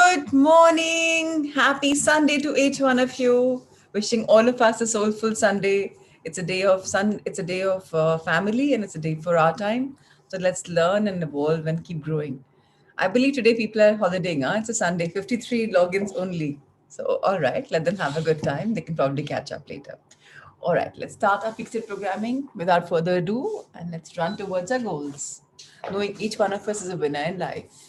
Good morning. Happy Sunday to each one of you. Wishing all of us a soulful Sunday. It's a day of family, and it's a day for our time. So let's learn and evolve and keep growing. I believe today people are holidaying. It's a Sunday, 53 logins only. So all right, let them have a good time. They can probably catch up later. All right, let's start our fixed programming without further ado, and let's run towards our goals. Knowing each one of us is a winner in life.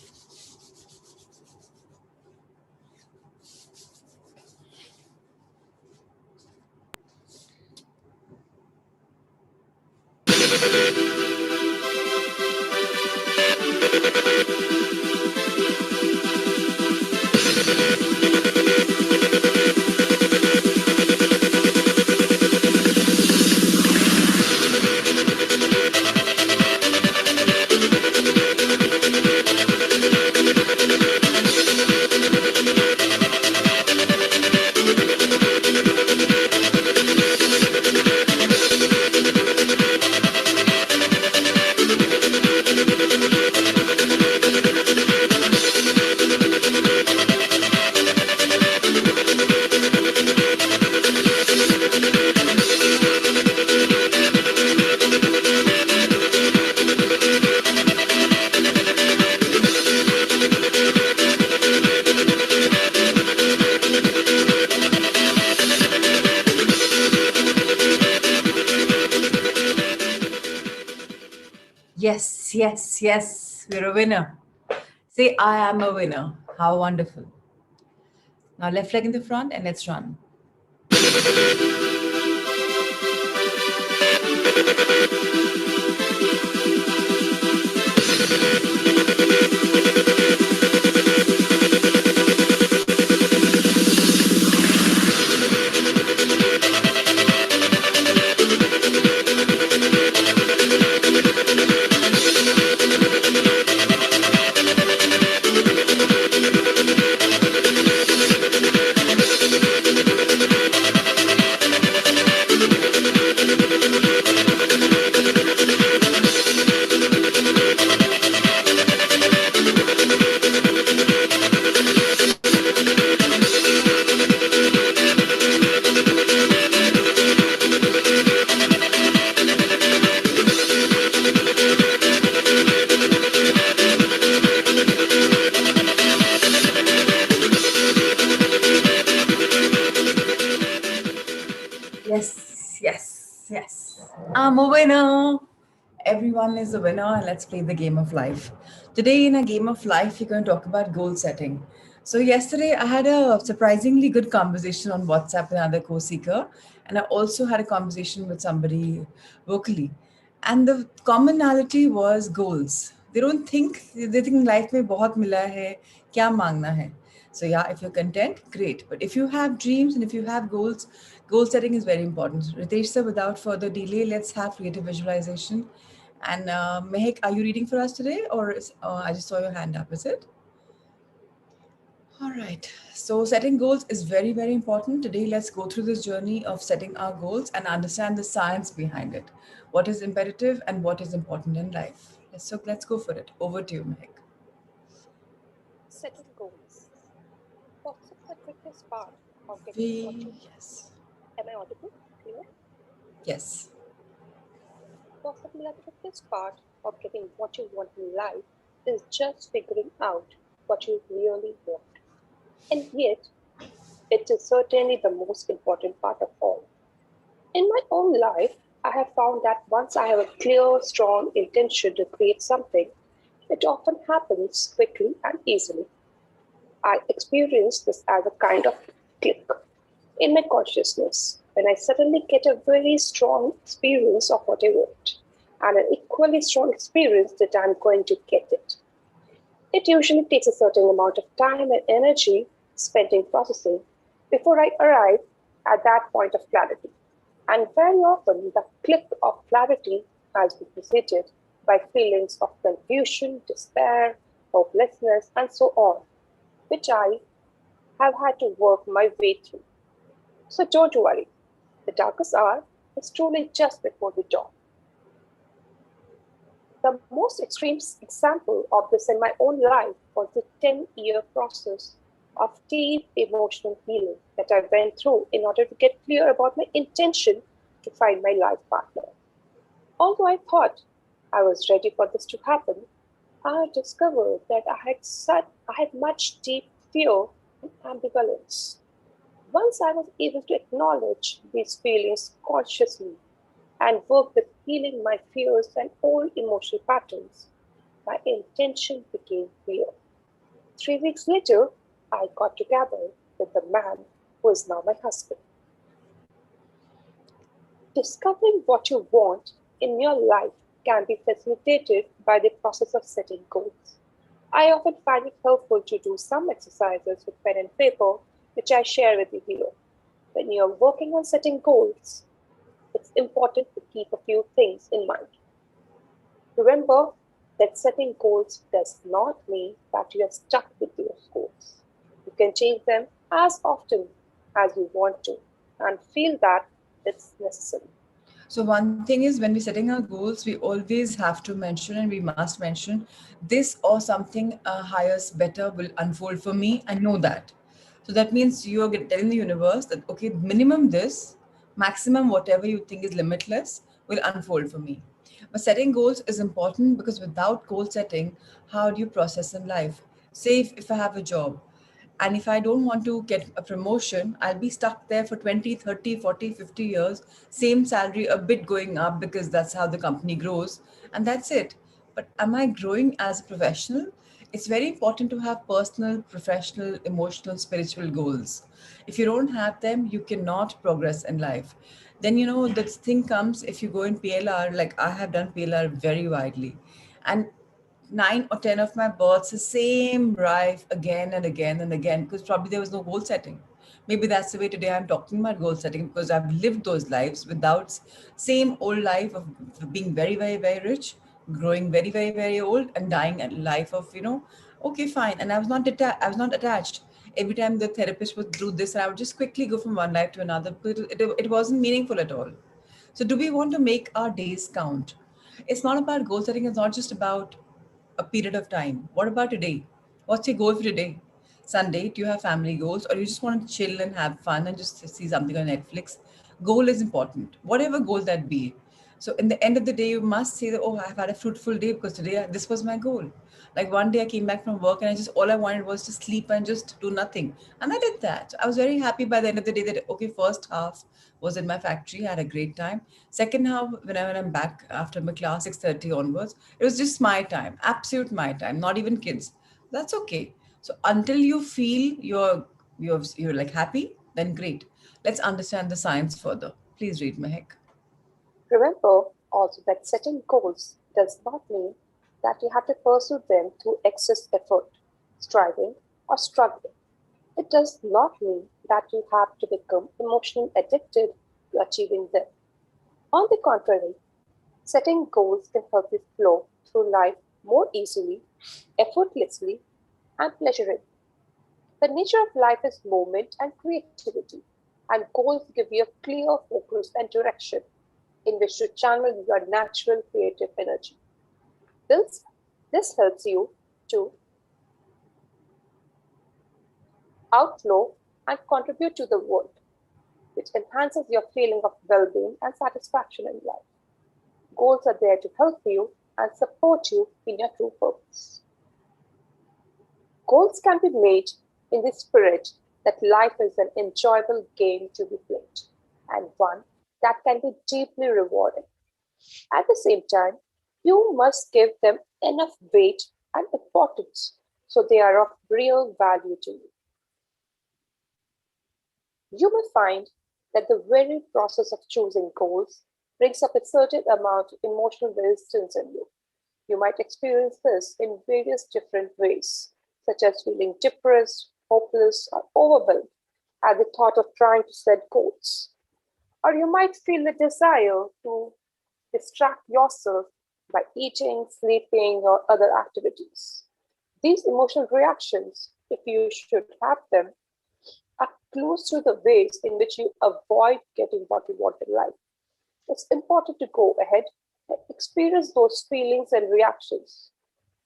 Yes, yes, yes. We're a winner. Say, I am a winner. How wonderful. Now, left leg in the front and let's run. Yes, yes, yes. I'm a winner. Everyone is a winner, and let's play the game of life. Today, in a game of life, we're going to talk about goal setting. So, yesterday, I had a surprisingly good conversation on WhatsApp with another co seeker, and I also had a conversation with somebody vocally. And the commonality was goals. They think life में बहुत मिला है, क्या मांगना है. So yeah, if you're content, great. But if you have dreams and if you have goals, goal setting is very important. Ritesh sir, without further delay, let's have creative visualization. And Mehek, are you reading for us today, or I just saw your hand up? Is it? All right. So setting goals is very, very important. Today, let's go through this journey of setting our goals and understand the science behind it. What is imperative and what is important in life. Let's go for it. Over to you, Mehek. Setting goals. What's the trickiest part of getting what you Yes. am I audible? Clear? Yes. Possibly the trickiest part of getting what you want in life is just figuring out what you really want. And yet, it is certainly the most important part of all. In my own life, I have found that once I have a clear, strong intention to create something, it often happens quickly and easily. I experience this as a kind of click in my consciousness when I suddenly get a very strong experience of what I want and an equally strong experience that I'm going to get it. It usually takes a certain amount of time and energy spent in processing before I arrive at that point of clarity. And very often, the click of clarity has been preceded by feelings of confusion, despair, hopelessness, and so on, which I have had to work my way through. So don't worry, the darkest hour is truly just before the dawn. The most extreme example of this in my own life was the 10-year process of deep emotional healing that I went through in order to get clear about my intention to find my life partner. Although I thought I was ready for this to happen, I discovered that I had much deep fear and ambivalence. Once I was able to acknowledge these feelings consciously and work with healing my fears and old emotional patterns, my intention became clear. 3 weeks later, I got together with the man who is now my husband. Discovering what you want in your life can be facilitated by the process of setting goals. I often find it helpful to do some exercises with pen and paper, which I share with you here. When you're working on setting goals, it's important to keep a few things in mind. Remember that setting goals does not mean that you are stuck with those goals. You can change them as often as you want to and feel that it's necessary. So one thing is when we're setting our goals, we always have to mention and we must mention this or something higher, better will unfold for me. I know that. So that means you're telling the universe that okay, minimum this, maximum whatever you think is limitless will unfold for me. But setting goals is important because without goal setting, how do you process in life? Say if I have a job, and if I don't want to get a promotion, I'll be stuck there for 20, 30, 40, 50 years, same salary, a bit going up because that's how the company grows. And that's it. But am I growing as a professional? It's very important to have personal, professional, emotional, spiritual goals. If you don't have them, you cannot progress in life. Then, the thing comes if you go in PLR, like I have done PLR very widely. And 9 or 10 of my births the same life again and again and again because probably there was no goal setting. Maybe that's the way today I'm talking about goal setting because I've lived those lives without same old life of being very, very, very rich, growing very, very, very old, and dying a life of okay, fine. And I was not attached. Every time the therapist would do this, I would just quickly go from one life to another because it wasn't meaningful at all. So, do we want to make our days count? It's not about goal setting, it's not just about a period of time. What about today? What's your goal for today? Sunday, do you have family goals or you just want to chill and have fun and just see something on Netflix? Goal is important, whatever goal that be. So, in the end of the day, you must say that, oh, I've had a fruitful day because today this was my goal. Like one day I came back from work and all I wanted was to sleep and just do nothing. And I did that. I was very happy by the end of the day that, okay, first half was in my factory, I had a great time. Second half, when I'm back after my class, 6:30 onwards, it was just my time, absolute my time, not even kids. That's okay. So until you feel you're like happy, then great. Let's understand the science further. Please read, Mehek. Remember also that setting goals does not mean that you have to pursue them through excess effort, striving, or struggling. It does not mean that you have to become emotionally addicted to achieving them. On the contrary, setting goals can help you flow through life more easily, effortlessly, and pleasurably. The nature of life is movement and creativity, and goals give you a clear focus and direction in which to channel your natural creative energy. This, this helps you to outflow and contribute to the world, which enhances your feeling of well being and satisfaction in life. Goals are there to help you and support you in your true purpose. Goals can be made in the spirit that life is an enjoyable game to be played and one that can be deeply rewarding. At the same time, you must give them enough weight and importance so they are of real value to you. You may find that the very process of choosing goals brings up a certain amount of emotional resistance in you. You might experience this in various different ways, such as feeling depressed, hopeless, or overwhelmed at the thought of trying to set goals. Or you might feel the desire to distract yourself by eating, sleeping, or other activities. These emotional reactions, if you should have them, are clues to the ways in which you avoid getting what you want in life. It's important to go ahead and experience those feelings and reactions,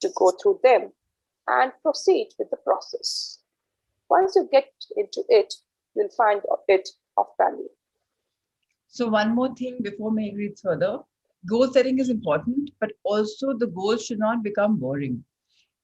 to go through them and proceed with the process. Once you get into it, you'll find it of value. So one more thing before we read further, goal setting is important, but also the goal should not become boring.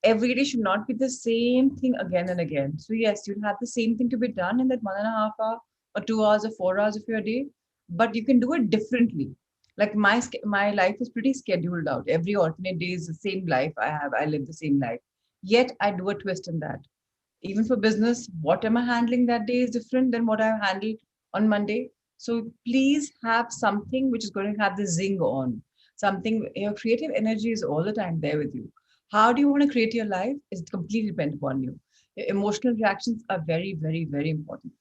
Every day should not be the same thing again and again. So yes, you'll have the same thing to be done in that 1.5 hour or 2 hours or 4 hours of your day, but you can do it differently. Like my life is pretty scheduled out. Every alternate day is the same life I have. I live the same life. Yet I do a twist in that. Even for business, what am I handling that day is different than what I handled on Monday. So please have something which is going to have the zing on. Something, your creative energy is all the time there with you. How do you want to create your life is completely dependent upon you. Your emotional reactions are very, very, very important.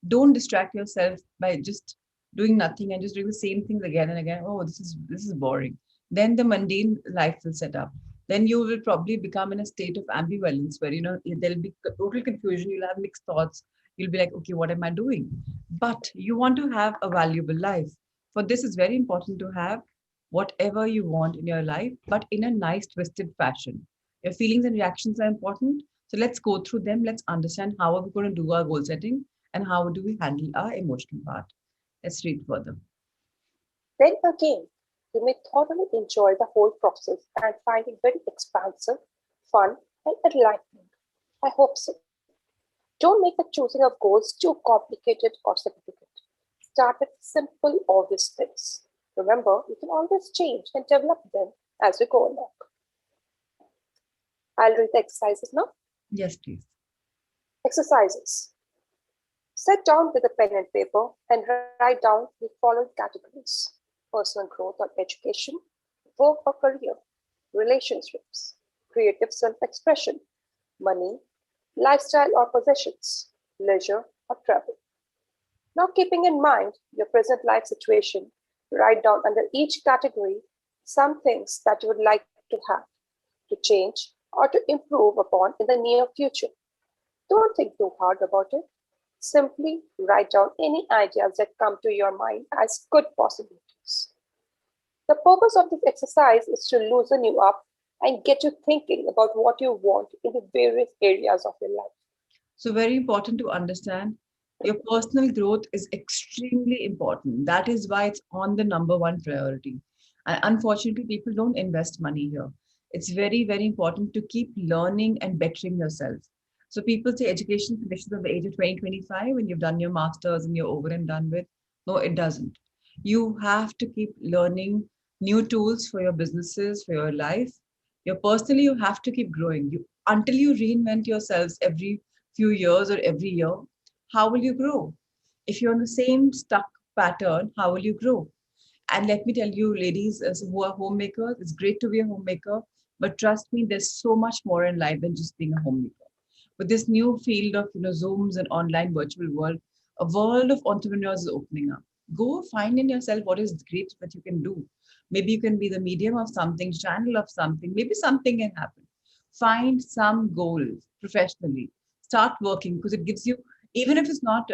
Don't distract yourself by just doing nothing and just doing the same things again and again. Oh, this is boring. Then the mundane life will set up. Then you will probably become in a state of ambivalence where there'll be total confusion. You'll have mixed thoughts. You'll be like, okay, what am I doing? But you want to have a valuable life. For this, it's very important to have whatever you want in your life, but in a nice, twisted fashion. Your feelings and reactions are important. So let's go through them. Let's understand how are we going to do our goal setting and how do we handle our emotional part. Let's read further. Then again, you may thoroughly enjoy the whole process and find it very expansive, fun, and enlightening. I hope so. Don't make the choosing of goals too complicated or significant. Start with simple, obvious things. Remember, you can always change and develop them as we go along. I'll read the exercises now. Yes, please. Exercises. Sit down with a pen and paper and write down the following categories: personal growth or education, work or career, relationships, creative self expression, money, lifestyle or possessions, leisure or travel. Now, keeping in mind your present life situation, write down under each category some things that you would like to have, to change, or to improve upon in the near future. Don't think too hard about it. Simply write down any ideas that come to your mind as good possibilities. The purpose of this exercise is to loosen you up and get you thinking about what you want in the various areas of your life. So, very important to understand your personal growth is extremely important. That is why it's on the number one priority. And unfortunately, people don't invest money here. It's very, very important to keep learning and bettering yourself. So, people say education finishes at the age of 20, 25 when you've done your master's and you're over and done with. No, it doesn't. You have to keep learning new tools for your businesses, for your life. Your personally, you have to keep growing. You until you reinvent yourselves every few years or every year, how will you grow? If you're on the same stuck pattern, how will you grow? And let me tell you, ladies who are homemakers, it's great to be a homemaker, but trust me, there's so much more in life than just being a homemaker. With this new field of Zooms and online virtual world, a world of entrepreneurs is opening up. Go find in yourself what is great that you can do. Maybe you can be the medium of something, channel of something. Maybe something can happen. Find some goals professionally. Start working because it gives you, even if it's not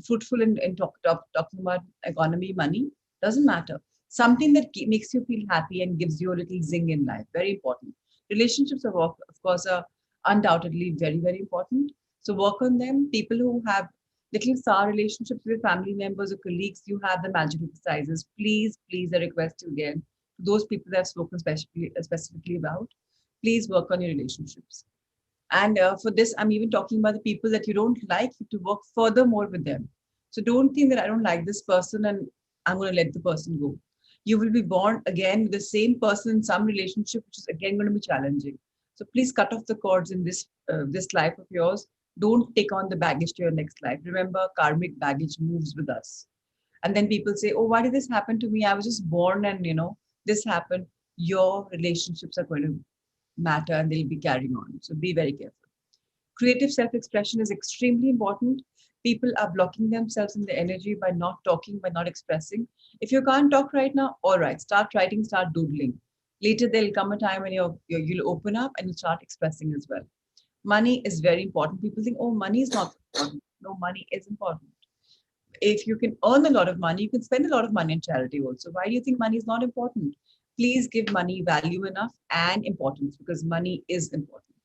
fruitful in talking about economy, money, doesn't matter. Something that makes you feel happy and gives you a little zing in life. Very important. Relationships, of course, are undoubtedly very, very important. So work on them. People who have little sour relationships with family members or colleagues, you have the magic exercises. Please, please, I request you again, to those people that I've spoken specifically about, please work on your relationships. And for this, I'm even talking about the people that you don't like, to work furthermore with them. So don't think that I don't like this person and I'm going to let the person go. You will be born again with the same person in some relationship, which is again going to be challenging. So please cut off the cords in this life of yours. Don't take on the baggage to your next life. Remember, karmic baggage moves with us. And then people say, oh, why did this happen to me? I was just born and, this happened. Your relationships are going to matter and they'll be carrying on. So be very careful. Creative self expression is extremely important. People are blocking themselves in the energy by not talking, by not expressing. If you can't talk right now, all right, start writing, start doodling. Later, there'll come a time when you'll open up and you start expressing as well. Money is very important. People think, oh, money is not important. No, money is important. If you can earn a lot of money, you can spend a lot of money in charity also. Why do you think money is not important? Please give money value enough and importance because money is important.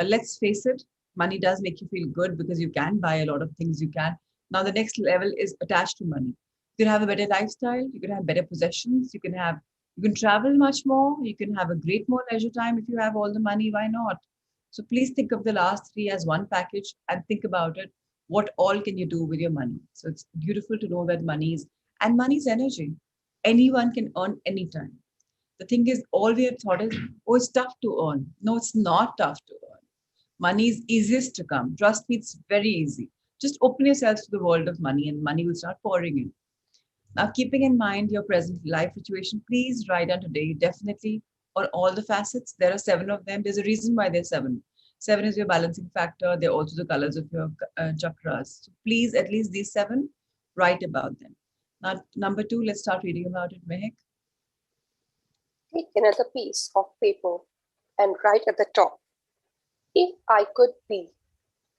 Let's face it, Money does make you feel good because you can buy a lot of things. You can. Now the next level is attached to money. You can have a better lifestyle. You can have better possessions. You can travel much more. You can have a great more leisure time if you have all the money. Why not? So please think of the last three as one package and think about it. What all can you do with your money? So it's beautiful to know that money is energy. Anyone can earn anytime. The thing is, all we have thought is, oh, it's tough to earn. No, it's not tough to earn. Money is easiest to come. Trust me, it's very easy. Just open yourselves to the world of money and money will start pouring in. Now, keeping in mind your present life situation, please write down today, definitely, on all the facets. There are seven of them. There's a reason why there's seven. Seven is your balancing factor. They're also the colors of your chakras. So please, at least these seven, write about them. Now, number two, let's start reading about it, Mehak. Take another piece of paper and write at the top, if I could be,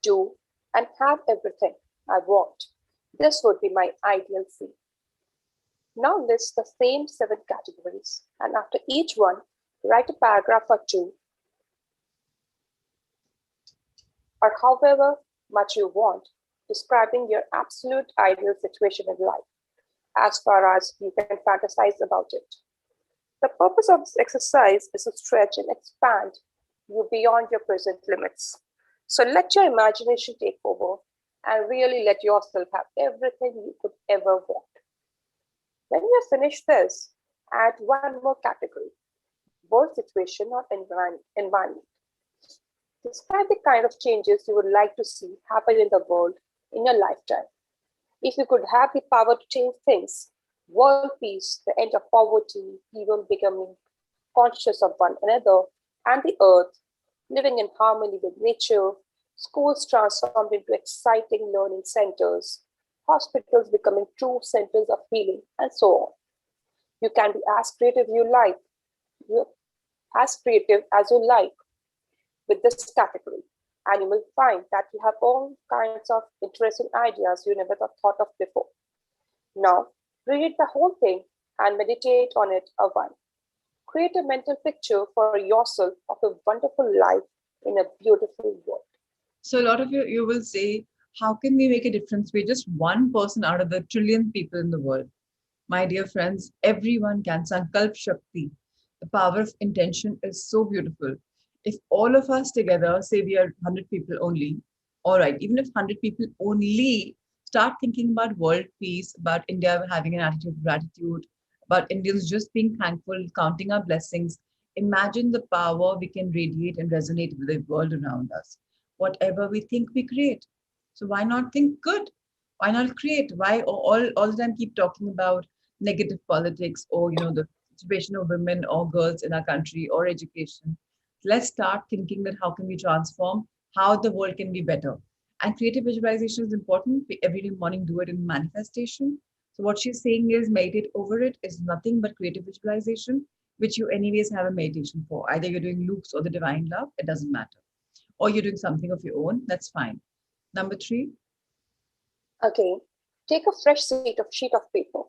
do, and have everything I want, this would be my ideal scene. Now list the same seven categories, and after each one, write a paragraph or two, or however much you want, describing your absolute ideal situation in life, as far as you can fantasize about it. The purpose of this exercise is to stretch and expand you beyond your present limits. So let your imagination take over and really let yourself have everything you could ever want. When you finish this, add one more category, world situation or environment. Describe the kind of changes you would like to see happen in the world in your lifetime. If you could have the power to change things, world peace, the end of poverty, people becoming conscious of one another and the earth, living in harmony with nature, schools transformed into exciting learning centers, hospitals becoming true centers of healing, and so on. You can be as creative as creative as you like with this category, and you will find that you have all kinds of interesting ideas you never thought of before. Now, read the whole thing and meditate on it a while. Create a mental picture for yourself of a wonderful life in a beautiful world. So a lot of you will say, how can we make a difference? We're just one person out of the trillion people in the world. My dear friends, everyone can. Sankalp Shakti. The power of intention is so beautiful. If all of us together, say we are 100 people only, all right, even if 100 people only start thinking about world peace, about India having an attitude of gratitude, about Indians just being thankful, counting our blessings, imagine the power we can radiate and resonate with the world around us. Whatever we think, we create. So why not think good? Why not create? Why all the time keep talking about negative politics or the situation of women or girls in our country or education? Let's start thinking that how can we transform, how the world can be better. And creative visualization is important. We every day morning do it in manifestation. So what she's saying is meditate over it is nothing but creative visualization, which you anyways have a meditation for. Either you're doing loops or the divine love, it doesn't matter. Or you're doing something of your own, that's fine. Number three, Again, take a fresh sheet of paper.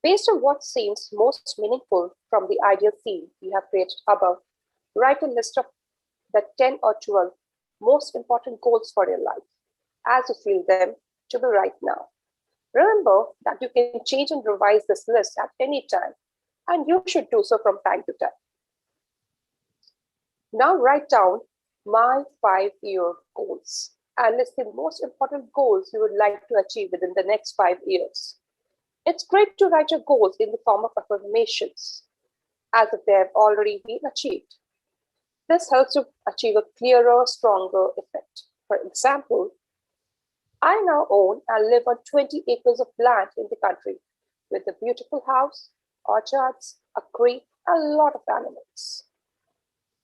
Based on what seems most meaningful from the ideal scene you have created above, write a list of the 10 or 12 most important goals for your life as you feel them to be right now. Remember that you can change and revise this list at any time, and you should do so from time to time. Now write down my 5-year goals and list the most important goals you would like to achieve within the next 5 years. It's great to write your goals in the form of affirmations, as if they have already been achieved. This helps you achieve a clearer, stronger effect. For example, I now own and live on 20 acres of land in the country with a beautiful house, orchards, a creek, and a lot of animals.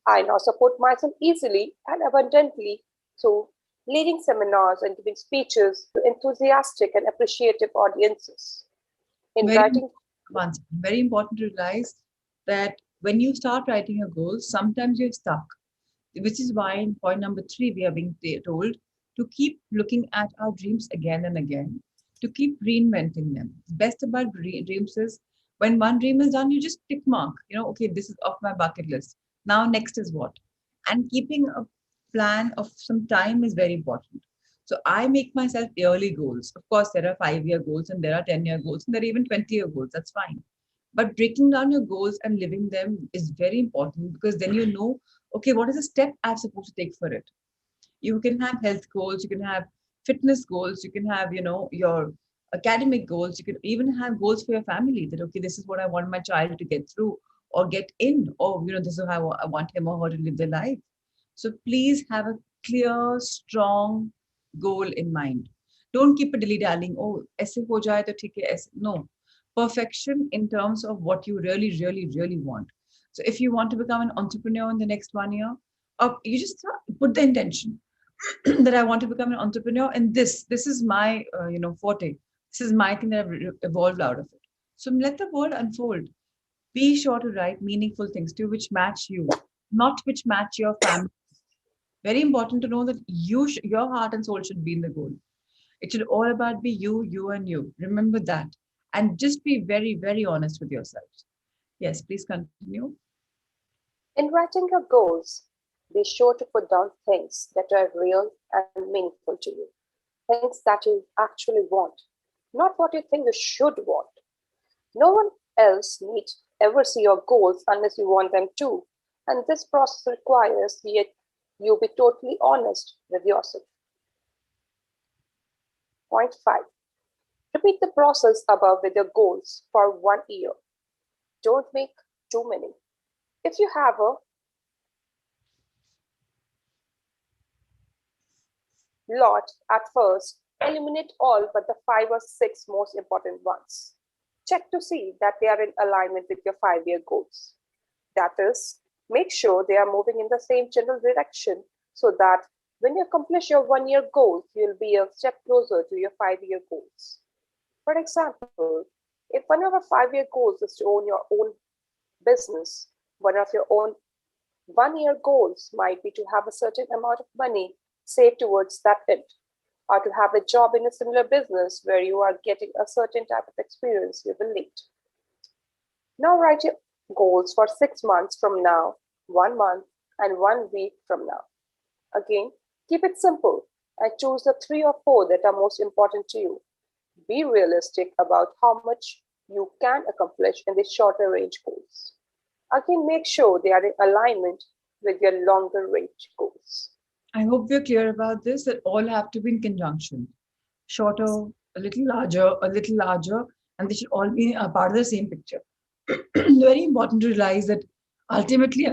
I now support myself easily and abundantly through leading seminars and giving speeches to enthusiastic and appreciative audiences. In very writing, very important to realize that when you start writing your goals, sometimes you're stuck, which is why in point number three, we are being told to keep looking at our dreams again and again, to keep reinventing them. The best about dreams is when one dream is done, you just tick mark, okay, this is off my bucket list. Now, next is what? And keeping a plan of some time is very important. So I make myself yearly goals. Of course, there are 5 year goals and there are 10-year goals and there are even 20-year goals. That's fine. But breaking down your goals and living them is very important because then you know, okay, what is the step I'm supposed to take for it? You can have health goals, you can have fitness goals, you can have, your academic goals, you can even have goals for your family that, okay, this is what I want my child to get through or get in, or, this is how I want him or her to live their life. So please have a clear, strong goal in mind. Don't keep a dilly dallying. Oh, aise ho jaye to theek hai. Aise. No. Perfection in terms of what you really, really, really want. So if you want to become an entrepreneur in the next 1 year, you just put the intention that I want to become an entrepreneur, and this is my forte. This is my thing that I've evolved out of it. So let the world unfold. Be sure to write meaningful things to which match you, not which match your family. Very important to know that your heart and soul should be in the goal. It should all about be you, you, and you. Remember that, and just be very, very honest with yourself. Yes, please continue. In writing your goals, be sure to put down things that are real and meaningful to you, things that you actually want, not what you think you should want. No one else needs ever see your goals unless you want them to, and this process requires you be totally honest with yourself. Point 5. Repeat the process above with your goals for 1 year. Don't make too many. If you have a lot at first, eliminate all but the 5 or 6 most important ones. Check to see that they are in alignment with your 5 year goals. That is, make sure they are moving in the same general direction so that when you accomplish your 1 year goals, you'll be a step closer to your 5 year goals. For example, if one of your 5 year goals is to own your own business, one of your own 1 year goals might be to have a certain amount of money saved towards that end, or to have a job in a similar business where you are getting a certain type of experience you will need. Now write your goals for 6 months from now, 1 month, and 1 week from now. Again, keep it simple and choose the 3 or 4 that are most important to you. Be realistic about how much you can accomplish in the shorter range goals. Again, make sure they are in alignment with your longer range goals. I hope we're clear about this, that all have to be in conjunction. Shorter, a little larger, and they should all be a part of the same picture. Very important to realize that ultimately,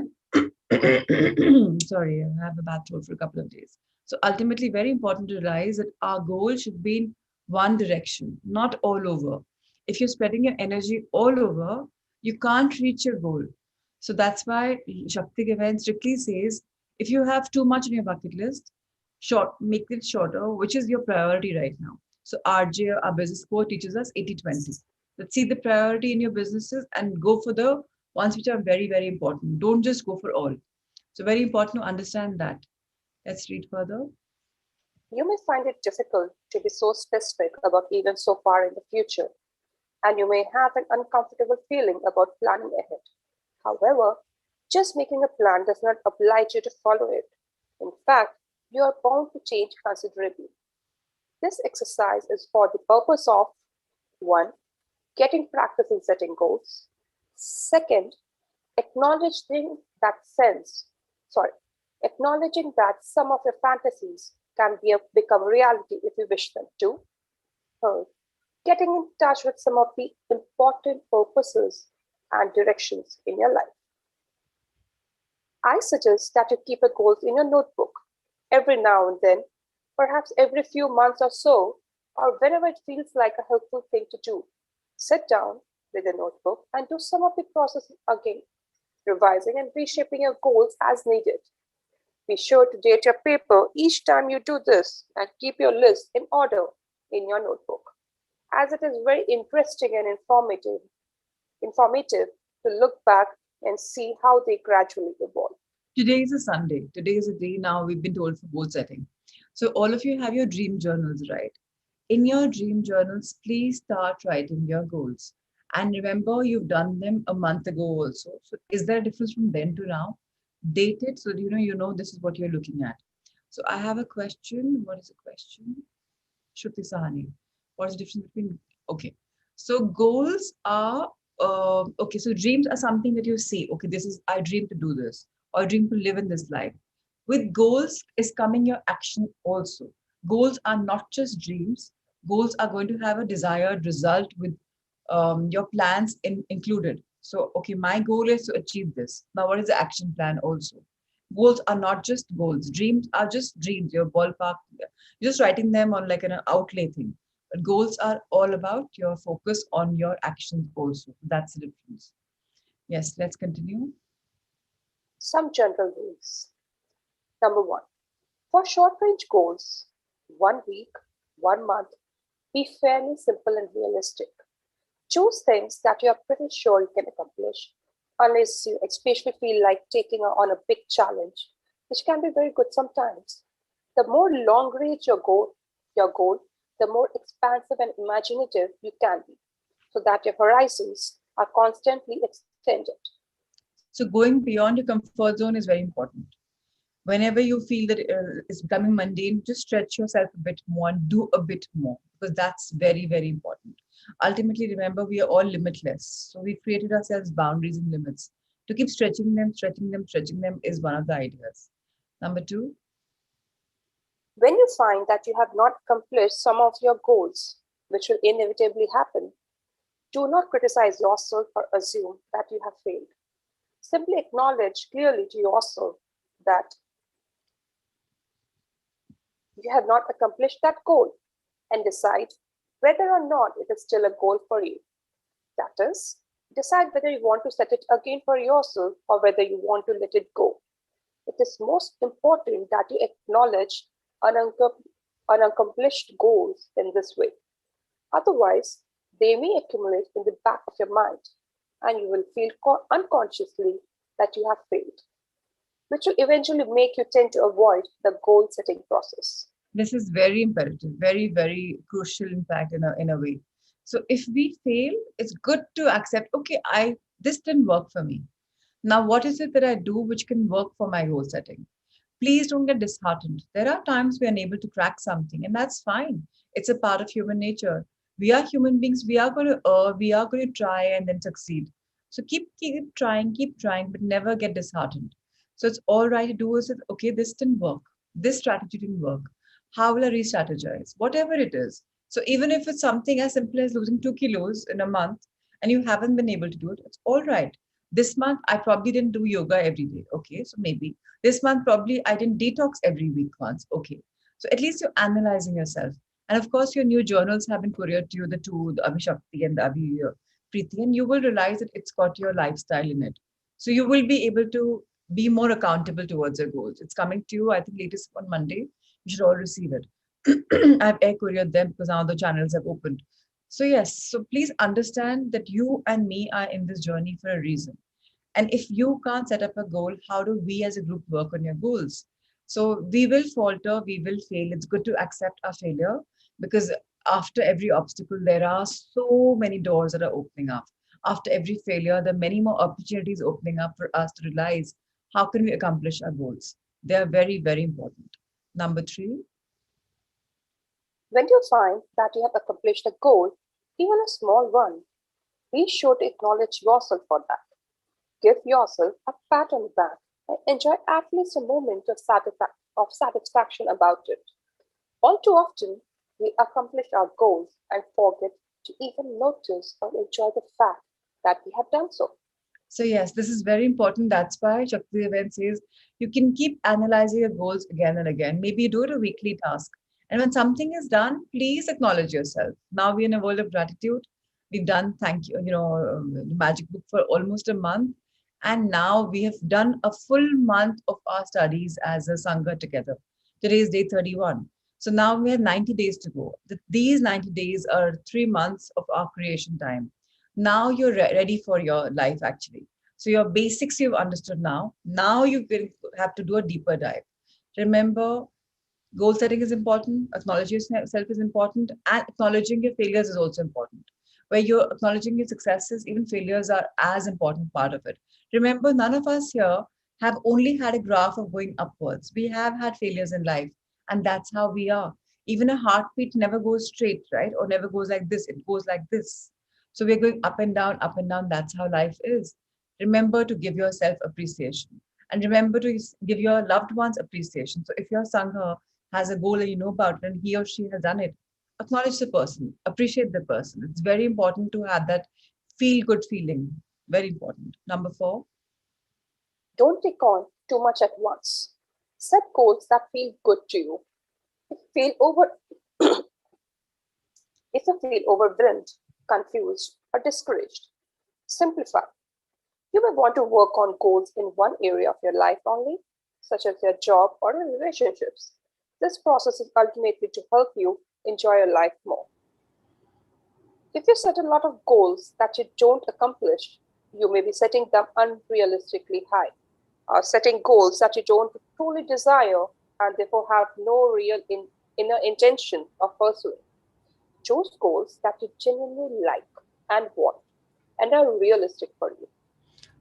sorry, I have a bad throat for a couple of days. So ultimately, very important to realize that our goal should be in one direction, not all over. If you're spreading your energy all over, you can't reach your goal. So that's why Shakti Event strictly says if you have too much on your bucket list, make it shorter, which is your priority right now. So RJ, our business coach, teaches us 80/20. Let's see the priority in your businesses and go for the ones which are very, very important. Don't just go for all. So very important to understand that. Let's read further. You may find it difficult to be so specific about even so far in the future, and you may have an uncomfortable feeling about planning ahead. However, just making a plan does not oblige you to follow it. In fact, you are bound to change considerably. This exercise is for the purpose of 1. Getting practice in setting goals. Second, acknowledging that sense, sorry, acknowledging that some of your fantasies can become reality if you wish them to. Third, getting in touch with some of the important purposes and directions in your life. I suggest that you keep your goals in your notebook every now and then, perhaps every few months or so, or whenever it feels like a helpful thing to do. Sit down with a notebook and do some of the process again, revising and reshaping your goals as needed. Be sure to date your paper each time you do this and keep your list in order in your notebook, as it is very interesting and informative to look back and see how they gradually evolve. Today is a Sunday. Today is a day now we've been told for goal setting. So all of you have your dream journals, right? In your dream journals, please start writing your goals. And remember, you've done them a month ago also. So is there a difference from then to now? Date it so that you know this is what you're looking at. So I have a question. What is the question? Shruti Sahani. What's the difference between? Okay. So goals are okay. So dreams are something that you see. Okay, this is I dream to do this, or I dream to live in this life. With goals is coming your action also. Goals are not just dreams. Goals are going to have a desired result with your plans included. So, okay, my goal is to achieve this. Now, what is the action plan also? Goals are not just goals. Dreams are just dreams. Your ballpark, you're just writing them on like an outlay thing. But goals are all about your focus on your actions also. That's the difference. Yes, let's continue. Some general rules. Number one, for short range goals, 1 week, 1 month, be fairly simple and realistic. Choose things that you are pretty sure you can accomplish, unless you especially feel like taking on a big challenge, which can be very good sometimes. The more long range your goal, the more expansive and imaginative you can be, so that your horizons are constantly extended. So going beyond your comfort zone is very important. Whenever you feel that it's becoming mundane, just stretch yourself a bit more and do a bit more because that's very, very important. Ultimately, remember, we are all limitless. So we created ourselves boundaries and limits. To keep stretching them, stretching them, stretching them is one of the ideas. Number two, When you find that you have not accomplished some of your goals, which will inevitably happen, do not criticize yourself or assume that you have failed. Simply acknowledge clearly to yourself that you have not accomplished that goal and decide whether or not it is still a goal for you. That is, decide whether you want to set it again for yourself or whether you want to let it go. It is most important that you acknowledge unaccomplished goals in this way. Otherwise, they may accumulate in the back of your mind and you will feel unconsciously that you have failed, which will eventually make you tend to avoid the goal setting process. this is very imperative, very, very crucial, in fact, in a way. So if we fail, it's good to accept, okay, this didn't work for me. Now, what is it that I do which can work for my goal setting? Please don't get disheartened. There are times we are unable to crack something, and that's fine. It's a part of human nature. We are human beings. We are going to try and then succeed. So keep trying, but never get disheartened. So it's all right to do is it, okay, this didn't work. This strategy didn't work. How will I re-strategize? Whatever it is. So even if it's something as simple as losing 2 kilos in a month and you haven't been able to do it, it's all right. This month I probably didn't do yoga every day. Okay, so maybe this month, probably I didn't detox every week once. Okay. So at least you're analyzing yourself. And of course, your new journals have been couriered to you, the two, the Abhishakti and the Preeti, and you will realize that it's got your lifestyle in it. So you will be able to be more accountable towards your goals. It's coming to you, I think, latest on Monday. You should all receive it. I've air couriered them because now the channels have opened. So, yes, so please understand that you and me are in this journey for a reason. And if you can't set up a goal, how do we as a group work on your goals? So we will falter, we will fail. It's good to accept our failure because after every obstacle, there are so many doors that are opening up. After every failure, there are many more opportunities opening up for us to realize how can we accomplish our goals. They are very, very important. Number three, When you find that you have accomplished a goal, even a small one, be sure to acknowledge yourself for that. Give yourself a pat on the back and enjoy at least a moment of satisfaction about it. All too often, we accomplish our goals and forget to even notice or enjoy the fact that we have done so. so yes, this is very important. That's why Shakti event says you can keep analyzing your goals again and again. Maybe do it a weekly task. And when something is done, please acknowledge yourself. Now we're in a world of gratitude. We've done thank you, the magic book for almost a month. And now we have done a full month of our studies as a Sangha together. Today is day 31. So now we have 90 days to go. These 90 days are 3 months of our creation time. Now you're ready for your life actually. So your basics you've understood now. Now you will have to do a deeper dive. Remember, goal setting is important, acknowledging yourself is important, and acknowledging your failures is also important. Where you're acknowledging your successes, even failures are as important part of it. Remember, none of us here have only had a graph of going upwards. We have had failures in life, and that's how we are. Even a heartbeat never goes straight, right? Or never goes like this, it goes like this. So we're going up and down, up and down. That's how life is. Remember to give yourself appreciation, and remember to give your loved ones appreciation. So if your Sangha has a goal and you know about it, and he or she has done it, acknowledge the person, appreciate the person. It's very important to have that feel good feeling. Very important. Number four. Don't take on too much at once. Set goals that feel good to you. If you feel over if you feel overwhelmed, confused, or discouraged, simplify. You may want to work on goals in one area of your life only, such as your job or your relationships. This process is ultimately to help you enjoy your life more. If you set a lot of goals that you don't accomplish, you may be setting them unrealistically high, or setting goals that you don't truly desire and therefore have no real inner intention of pursuing. Choose goals that you genuinely like and want and are realistic for you.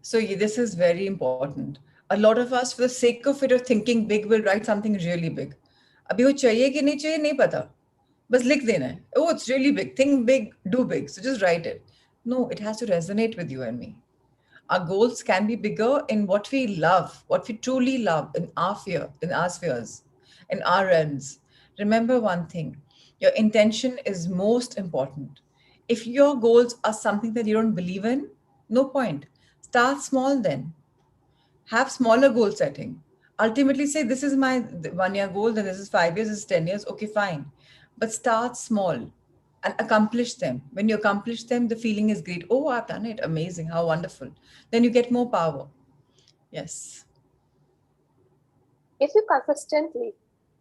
So this is very important. A lot of us, for the sake of it or thinking big, will write something really big. अभी वो चाहिए कि नहीं चाहिए नहीं पता. बस लिख देना है. Oh, it's really big. Think big, do big. So just write it. No, it has to resonate with you and me. Our goals can be bigger in what we love, what we truly love in our spheres, in our realms. Remember one thing: your intention is most important. If your goals are something that you don't believe in, no point. Start small then. Have smaller goal setting. Ultimately, say this is my 1 year goal, then this is 5 years, this is 10 years. Okay, fine, but start small and accomplish them. When you accomplish them, the feeling is great. Oh, I've done it. Amazing. How wonderful. Then you get more power. Yes. If you consistently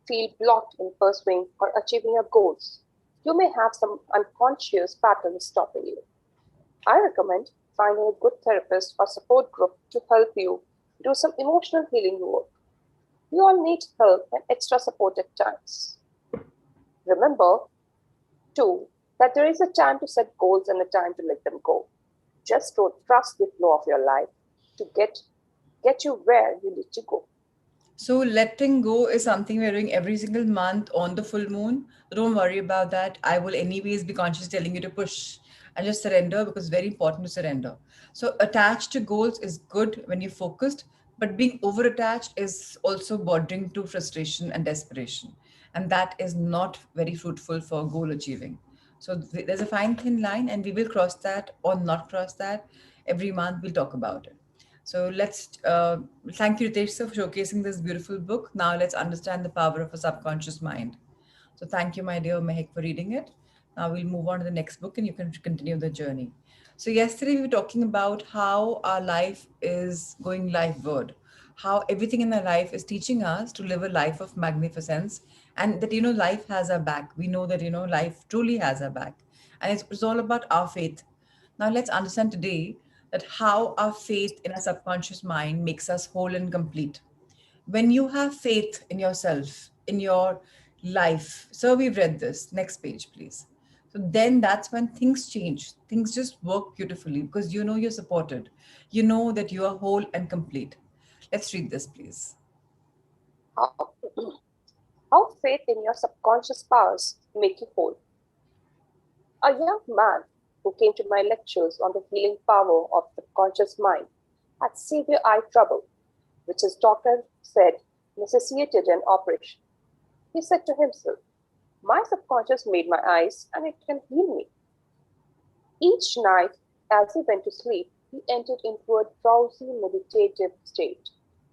feel blocked in pursuing or achieving your goals, you may have some unconscious patterns stopping you. I recommend finding a good therapist or support group to help you do some emotional healing work. We all need help and extra support at times. Remember, too, that there is a time to set goals and a time to let them go. Just don't trust the flow of your life to get you where you need to go. So letting go is something we're doing every single month on the full moon. Don't worry about that. I will anyways be conscious telling you to push and just surrender because it's very important to surrender. So attached to goals is good when you're focused, but being over attached is also bordering to frustration and desperation. And that is not very fruitful for goal achieving. So there's a fine thin line, and we will cross that or not cross that. Every month we'll talk about it. So let's thank you, Ritesh, sir, for showcasing this beautiful book. Now let's understand the power of a subconscious mind. So thank you, my dear Mehek, for reading it. Now we'll move on to the next book and you can continue the journey. So yesterday we were talking about how our life is going lifeward, how everything in our life is teaching us to live a life of magnificence, and that life has our back. We know that life truly has our back, and it's all about our faith. Now let's understand today that how our faith in our subconscious mind makes us whole and complete. When you have faith in yourself, in your life, so we've read this. Next page, please. So then that's when things change. Things just work beautifully because you know you're supported. You know that you are whole and complete. Let's read this, please. How, how faith in your subconscious powers make you whole. A young man who came to my lectures on the healing power of the conscious mind had severe eye trouble, which his doctor said necessitated an operation. He said to himself, my subconscious made my eyes and it can heal me. Each night, as he went to sleep, he entered into a drowsy meditative state,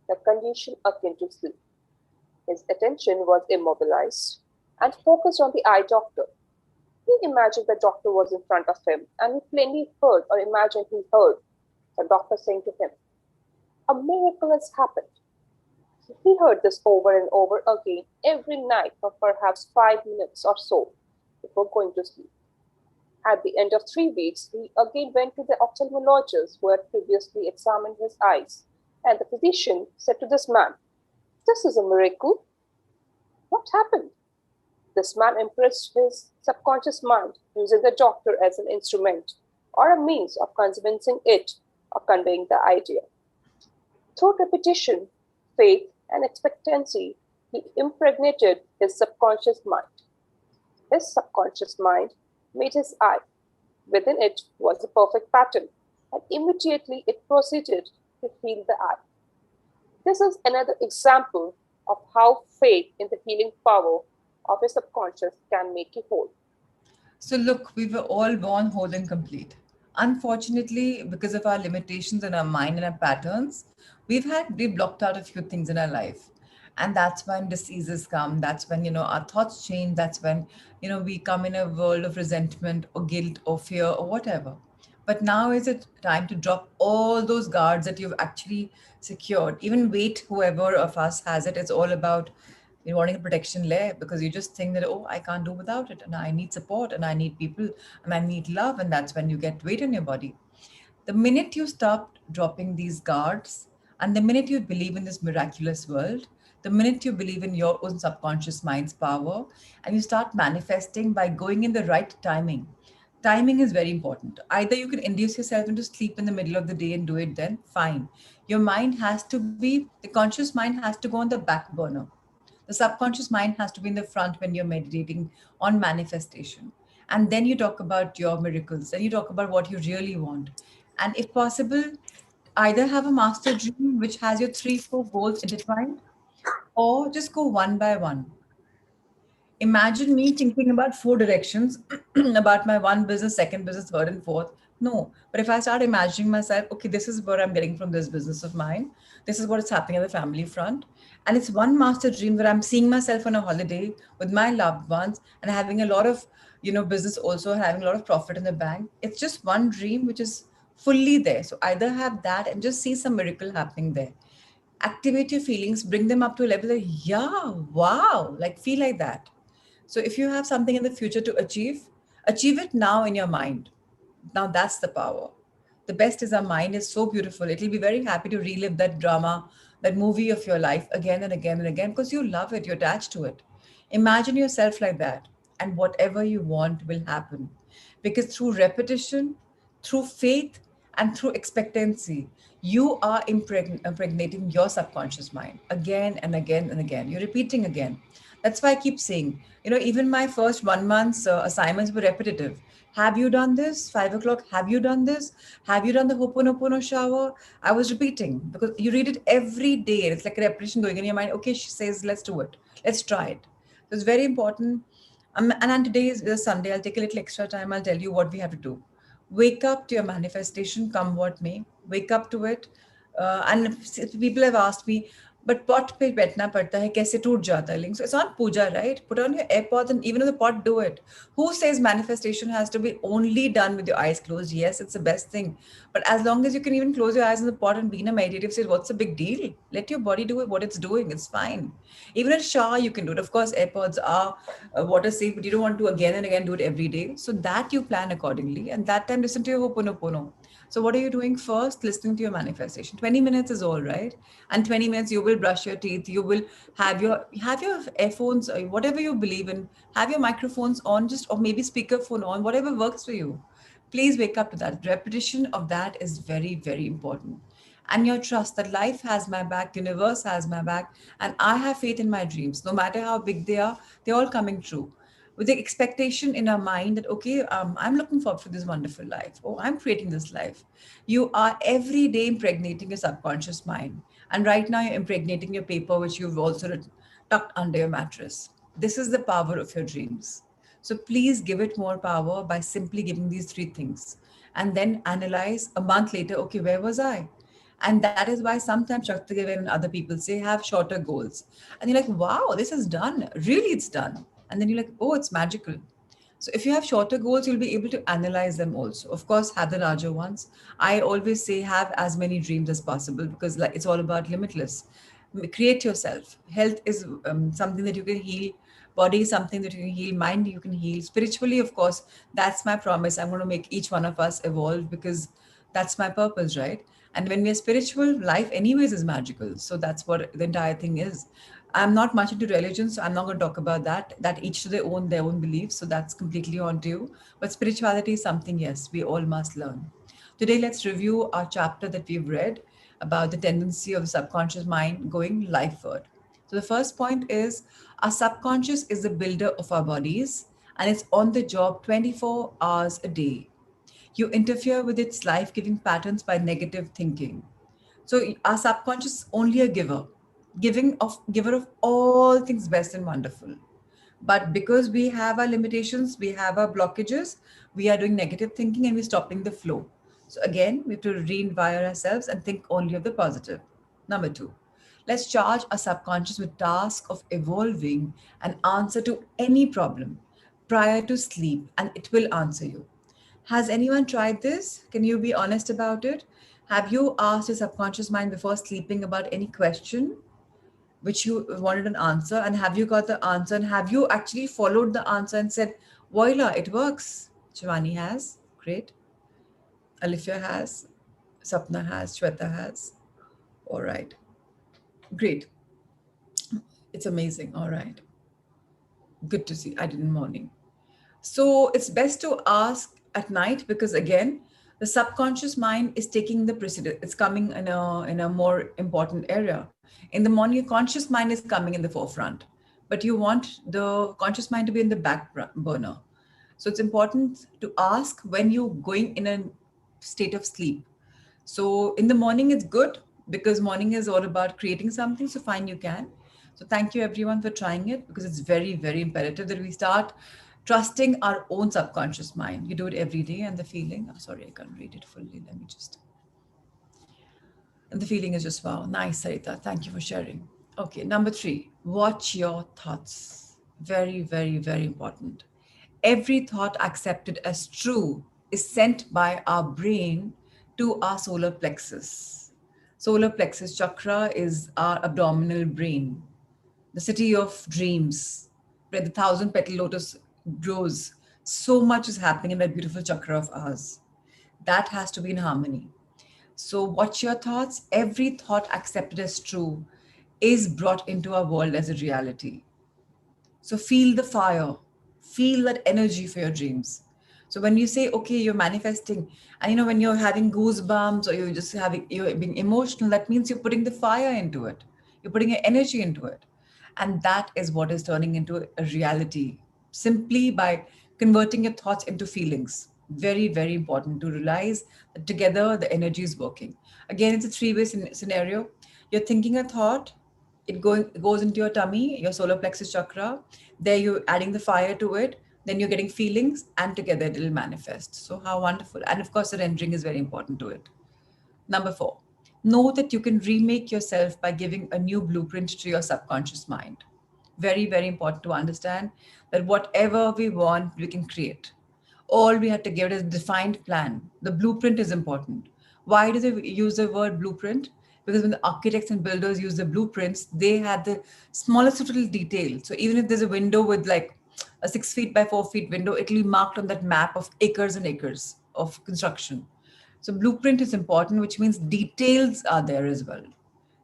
the condition akin to sleep. His attention was immobilized and focused on the eye doctor. He imagined the doctor was in front of him and he plainly heard or imagined he heard the doctor saying to him, a miracle has happened. He heard this over and over again every night for perhaps 5 minutes or so before going to sleep. At the end of 3 weeks, he again went to the ophthalmologist who had previously examined his eyes, and the physician said to this man, this is a miracle. What happened? This man impressed his subconscious mind using the doctor as an instrument or a means of convincing it or conveying the idea. Through repetition, faith, and expectancy, he impregnated his subconscious mind. His subconscious mind made his eye. Within it was a perfect pattern, and immediately it proceeded to heal the eye. This is another example of how faith in the healing power of your subconscious can make you whole. So, look, we were all born whole and complete. Unfortunately, because of our limitations in our mind and our patterns, we've blocked out a few things in our life. And that's when diseases come. That's when, our thoughts change. That's when, we come in a world of resentment or guilt or fear or whatever. But now is it time to drop all those guards that you've actually secured. Even weight, whoever of us has it, it's all about wanting a protection layer because you just think that, oh, I can't do without it. And I need support and I need people and I need love. And that's when you get weight in your body. The minute you stop dropping these guards and the minute you believe in this miraculous world, the minute you believe in your own subconscious mind's power and you start manifesting by going in the right timing. Timing is very important. Either you can induce yourself into sleep in the middle of the day and do it then, fine. Your mind has to be, the conscious mind has to go on the back burner. The subconscious mind has to be in the front when you're meditating on manifestation. And then you talk about your miracles, then you talk about what you really want. And if possible, either have a master dream which has your three, four goals intertwined, or just go one by one. Imagine me thinking about four directions about my one business, second business, third, and fourth. No. But if I start imagining myself, okay, this is what I'm getting from this business of mine, this is what is happening at the family front. And it's one master dream where I'm seeing myself on a holiday with my loved ones and having a lot of, business also, having a lot of profit in the bank. It's just one dream which is fully there. So either have that and just see some miracle happening there. Activate your feelings, bring them up to a level of, yeah, wow, like feel like that. So if you have something in the future to achieve, achieve it now in your mind. Now that's the power. The best is our mind is so beautiful. It'll be very happy to relive that drama, that movie of your life again and again and again because you love it, you're attached to it. Imagine yourself like that, and whatever you want will happen. Because through repetition, through faith, and through expectancy, you are impregnating your subconscious mind again and again and again. You're repeating again. That's why I keep saying, even my first 1 month's assignments were repetitive. Have you done this? 5 o'clock. Have you done this? Have you done the Hoponopono shower? I was repeating because you read it every day. It's like a repetition going in your mind. Okay, she says, let's do it. Let's try it. So it's very important. And on today is Sunday. I'll take a little extra time. I'll tell you what we have to do. Wake up to your manifestation, come what may. Wake up to it. And people have asked me, but pot पे बैठना पड़ता है कैसे टूट जाता है link. So it's not puja, right? Put on your AirPods and even in the pot, do it. Who says manifestation has to be only done with your eyes closed? Yes, it's the best thing. But as long as you can even close your eyes in the pot and be in a meditative state, what's the big deal? Let your body do it, what it's doing. It's fine. Even in shower, you can do it. Of course, AirPods are water safe, but you don't want to again and again do it every day. So that you plan accordingly. And that time, listen to your Ho'oponopono. So what are you doing first? Listening to your manifestation. 20 minutes is all right. And 20 minutes you will brush your teeth. You will have your earphones, whatever you believe in, have your microphones on, just or maybe speakerphone on, whatever works for you. Please wake up to that. Repetition of that is very, very important. And your trust that life has my back, universe has my back, and I have faith in my dreams. No matter how big they are, they're all coming true with the expectation in our mind that okay, I'm looking forward for this wonderful life. Oh, I'm creating this life. You are every day impregnating your subconscious mind, and right now you're impregnating your paper which you've also tucked under your mattress. This is the power of your dreams. So please give it more power by simply giving these three things, and then analyze a month later, okay, where was I? And that is why sometimes Shakti and other people say have shorter goals. And you're like, wow, this is done. Really, it's done. And then you're like, oh, it's magical. So if you have shorter goals, you'll be able to analyze them also. Of course, have the larger ones. I always say have as many dreams as possible because like it's all about limitless. Create yourself. Health is something that you can heal. Body is something that you can heal. Mind you can heal. Spiritually, of course, that's my promise. I'm going to make each one of us evolve because that's my purpose, right? And when we are spiritual, life anyways is magical. So that's what the entire thing is. I'm not much into religion, so I'm not going to talk about that. That each to their own beliefs. So that's completely on to you. But spirituality is something, yes, we all must learn. Today, let's review our chapter that we've read. about the tendency of the subconscious mind going lifeward. So the first point is our subconscious is the builder of our bodies and it's on the job 24 hours a day. You interfere with its life giving patterns by negative thinking. So our subconscious is only a giver of all things best and wonderful. But because we have our limitations, we have our blockages, we are doing negative thinking and we're stopping the flow. So again, we have to rewire ourselves and think only of the positive. Number two, let's charge our subconscious with task of evolving an answer to any problem prior to sleep, and it will answer you. Has anyone tried this? Can you be honest about it? Have you asked your subconscious mind before sleeping about any question which you wanted an answer? And have you got the answer? And have you actually followed the answer and said, voila, it works? Shivani has. Great. Alifia has. Sapna has. Shweta has. All right. Great. It's amazing. All right. Good to see. I did in morning. So it's best to ask at night because again, the subconscious mind is taking the precedent. It's coming in a more important area. In the morning, your conscious mind is coming in the forefront, but you want the conscious mind to be in the back burner. So it's important to ask when you're going in a state of sleep. So in the morning, it's good because morning is all about creating something. So fine, you can. So thank you everyone for trying it because it's very, very imperative that we start trusting our own subconscious mind. You do it every day and the feeling, oh, sorry, I can't read it fully. Let me just, and the feeling is just wow. Nice, Sarita. Thank you for sharing. Okay, number three, watch your thoughts. Very, very, very important. Every thought accepted as true is sent by our brain to our solar plexus. Solar plexus chakra is our abdominal brain, the city of dreams, where the thousand petal lotus grows. So much is happening in that beautiful chakra of ours. That has to be in harmony. So, watch your thoughts. Every thought accepted as true is brought into our world as a reality. So feel the fire, feel that energy for your dreams. So when you say, okay, you're manifesting, and when you're having goosebumps or you're being emotional, that means you're putting the fire into it. You're putting your energy into it. And that is what is turning into a reality simply by converting your thoughts into feelings. Very, very important to realize that together the energy is working. Again, it's a three-way scenario. You're thinking a thought, it goes into your tummy, your solar plexus chakra. There you're adding the fire to it. Then you're getting feelings, and together it will manifest. So how wonderful! And of course, surrendering is very important to it. Number four, know that you can remake yourself by giving a new blueprint to your subconscious mind. Very, very important to understand that whatever we want, we can create. All we have to give it is a defined plan. The blueprint is important. Why do they use the word blueprint? Because when the architects and builders use the blueprints, they had the smallest little detail. So even if there's a window with like a 6 feet by 4 feet window, it'll be marked on that map of acres and acres of construction. So blueprint is important, which means details are there as well.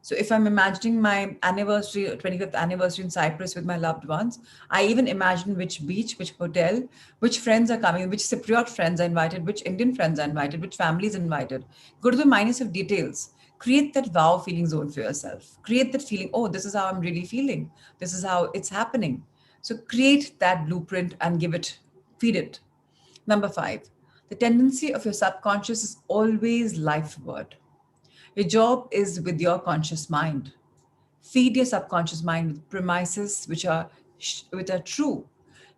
So if I'm imagining my anniversary, 25th anniversary in Cyprus with my loved ones, I even imagine which beach, which hotel, which friends are coming, which Cypriot friends are invited, which Indian friends are invited, which families invited. Go to the minus of details. Create that wow feeling zone for yourself. Create that feeling, oh, this is how I'm really feeling. This is how it's happening. So create that blueprint and give it, feed it. Number five, the tendency of your subconscious is always lifeward. Your job is with your conscious mind. Feed your subconscious mind with premises which are true.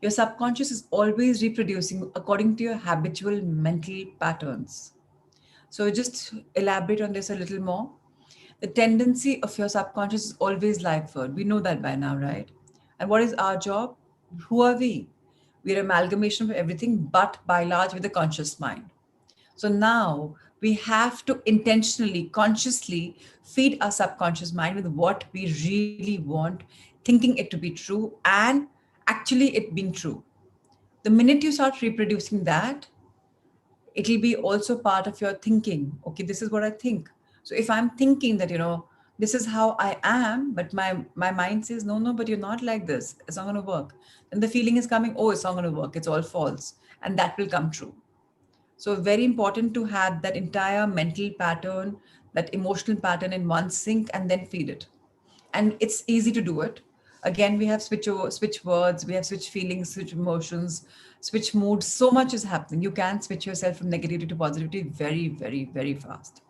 Your subconscious is always reproducing according to your habitual mental patterns. So just elaborate on this a little more. The tendency of your subconscious is always lifeward. We know that by now, right? And what is our job? Who are we? We're amalgamation of everything, but by large with a conscious mind. So now we have to intentionally, consciously feed our subconscious mind with what we really want, thinking it to be true and actually it being true. The minute you start reproducing that, it'll be also part of your thinking. Okay, this is what I think. So if I'm thinking that, this is how I am, but my mind says, no, no, but you're not like this. It's not going to work. Then the feeling is coming, oh, it's not going to work. It's all false. And that will come true. So very important to have that entire mental pattern, that emotional pattern in one sink and then feed it. And it's easy to do it. Again, we have switch words, we have switch feelings, switch emotions, switch moods. So much is happening. You can switch yourself from negativity to positivity very, very, very fast.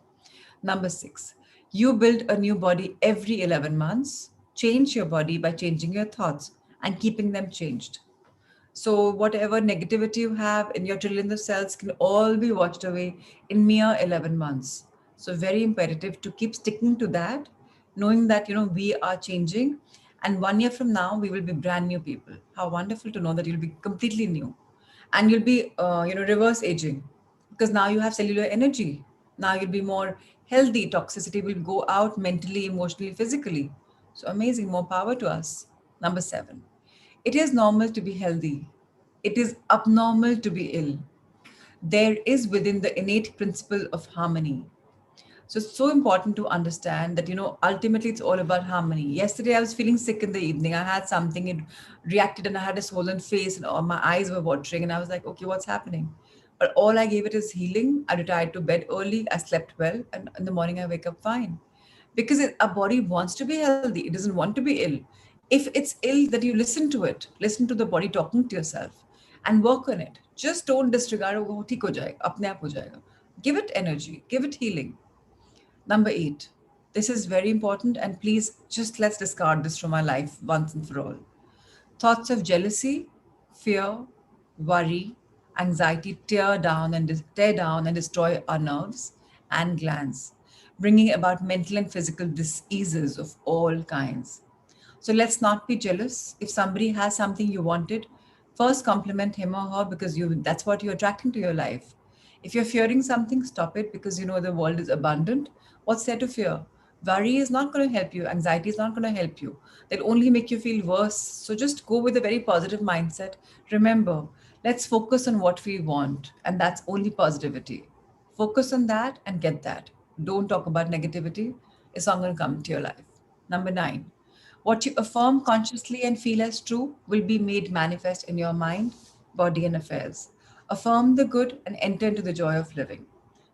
Number 6, you build a new body every 11 months. Change your body by changing your thoughts and keeping them changed. So, whatever negativity you have in your trillions of cells can all be washed away in mere 11 months. So, very imperative to keep sticking to that, knowing that, we are changing. And 1 year from now, we will be brand new people. How wonderful to know that you'll be completely new. And you'll be, reverse aging because now you have cellular energy. Now you'll be more healthy. Toxicity will go out mentally, emotionally, physically. So, amazing. More power to us. Number 7, it is normal to be healthy. It is abnormal to be ill. There is within the innate principle of harmony. So it's so important to understand that, ultimately it's all about harmony. Yesterday I was feeling sick in the evening. I had something, it reacted and I had a swollen face and all my eyes were watering and I was like, okay, what's happening? But all I gave it is healing. I retired to bed early. I slept well. And in the morning I wake up fine. Because our body wants to be healthy. It doesn't want to be ill. If it's ill, that you listen to it. Listen to the body talking to yourself and work on it. Just don't disregard, oh, theek ho jayega, apne aap ho jayega. Give it energy, give it healing. Number 8. This is very important, and please just let's discard this from our life once and for all. Thoughts of jealousy, fear, worry, anxiety tear down and destroy our nerves and glands, bringing about mental and physical diseases of all kinds. So let's not be jealous. If somebody has something you wanted, first compliment him or her because that's what you're attracting to your life. If you're fearing something, stop it because you know the world is abundant. What's there to fear? Worry is not going to help you. Anxiety is not going to help you. They'll only make you feel worse. So just go with a very positive mindset. Remember, let's focus on what we want, and that's only positivity. Focus on that and get that. Don't talk about negativity. It's not going to come into your life. Number 9, what you affirm consciously and feel as true will be made manifest in your mind, body, and affairs. Affirm the good and enter into the joy of living.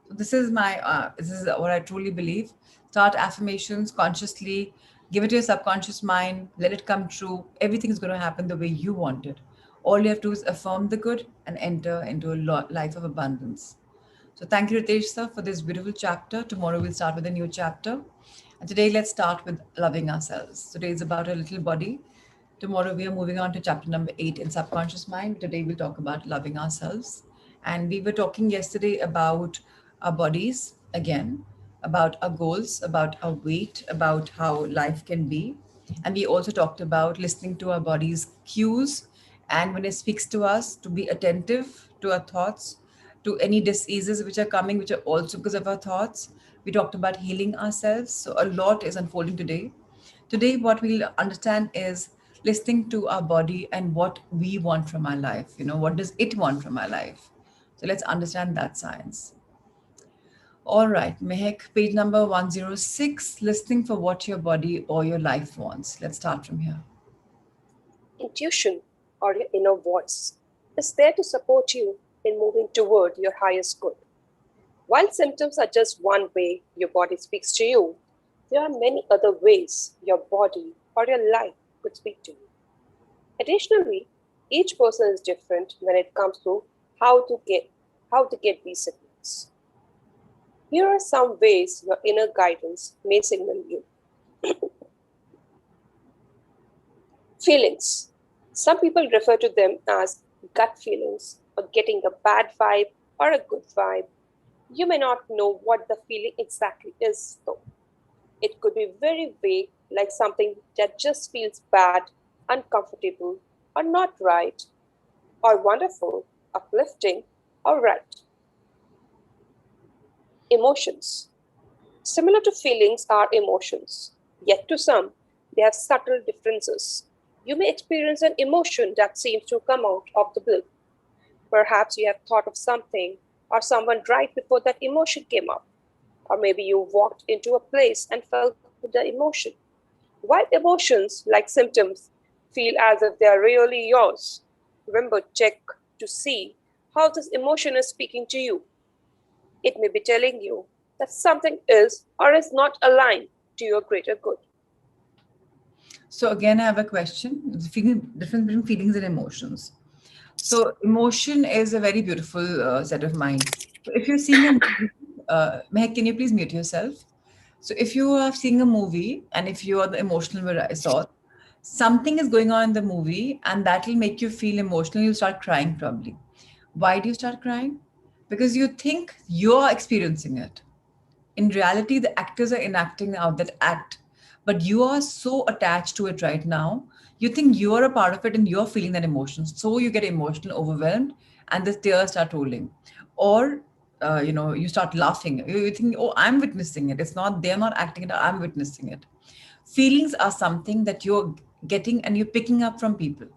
So this is what I truly believe. Start affirmations consciously. Give it to your subconscious mind. Let it come true. Everything is going to happen the way you want it. All you have to do is affirm the good and enter into a life of abundance. So thank you, Ritesh sir, for this beautiful chapter. Tomorrow we'll start with a new chapter. And today let's start with loving ourselves. Today is about a little body. Tomorrow we are moving on to chapter number 8 in subconscious mind. Today we'll talk about loving ourselves. And we were talking yesterday about our bodies again, about our goals, about our weight, about how life can be. And we also talked about listening to our body's cues and when it speaks to us, to be attentive to our thoughts, to any diseases which are coming, which are also because of our thoughts. We talked about healing ourselves. So a lot is unfolding today. Today, what we'll understand is listening to our body and what we want from our life. What does it want from our life? So let's understand that science. All right, Mehek, page number 106, listening for what your body or your life wants. Let's start from here. Intuition, or your inner voice, is there to support you in moving toward your highest good. While symptoms are just one way your body speaks to you, there are many other ways your body or your life could speak to you. Additionally, each person is different when it comes to how to get how to get these signals. Here are some ways your inner guidance may signal you. Feelings. Some people refer to them as gut feelings or getting a bad vibe or a good vibe. You may not know what the feeling exactly is, though. It could be very vague, like something that just feels bad, uncomfortable, or not right, or wonderful, uplifting, or right. Emotions. Similar to feelings are emotions, yet to some, they have subtle differences. You may experience an emotion that seems to come out of the blue. Perhaps you have thought of something or someone right before that emotion came up. Or maybe you walked into a place and felt the emotion. While emotions, like symptoms, feel as if they are really yours, remember check to see how this emotion is speaking to you. It may be telling you, that something is or is not aligned to your greater good. So again, I have a question. The difference between feelings and emotions. So emotion is a very beautiful set of mind. So if you're seeing a movie, Mehak, can you please mute yourself? So if you are seeing a movie and if you are the emotional sort, something is going on in the movie and that will make you feel emotional. You'll start crying probably. Why do you start crying? Because you think you're experiencing it. In reality, the actors are enacting out that act, but you are so attached to it right now. You think you are a part of it and you're feeling that emotion. So you get emotional, overwhelmed, and the tears start rolling. Or, you start laughing. You think, oh, I'm witnessing it. It's not, they're not acting it, I'm witnessing it. Feelings are something that you're getting and you're picking up from people.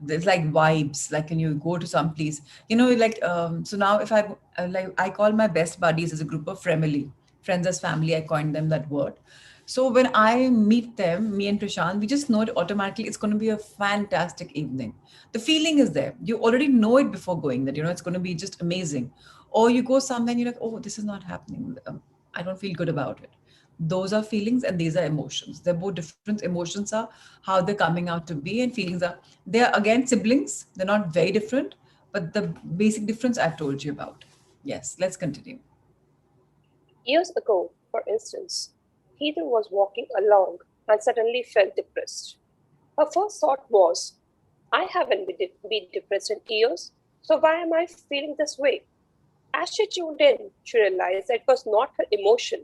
There's like vibes, like when you go to some place, so now if I call my best buddies as a group of friends as family, I coined them that word. So when I meet them, me and Prashant, we just know it automatically, it's going to be a fantastic evening. The feeling is there, you already know it before going, that it's going to be just amazing. Or you go somewhere and you're like, oh, this is not happening, I don't feel good about it. Those are feelings and these are emotions. They're both different. Emotions are how they're coming out to be, and feelings are, they're again siblings. They're not very different, but the basic difference I've told you about. Yes, let's continue. Years ago, for instance, Heather was walking along and suddenly felt depressed. Her first thought was, I haven't been depressed in years, so why am I feeling this way? As she tuned in, she realized that it was not her emotion.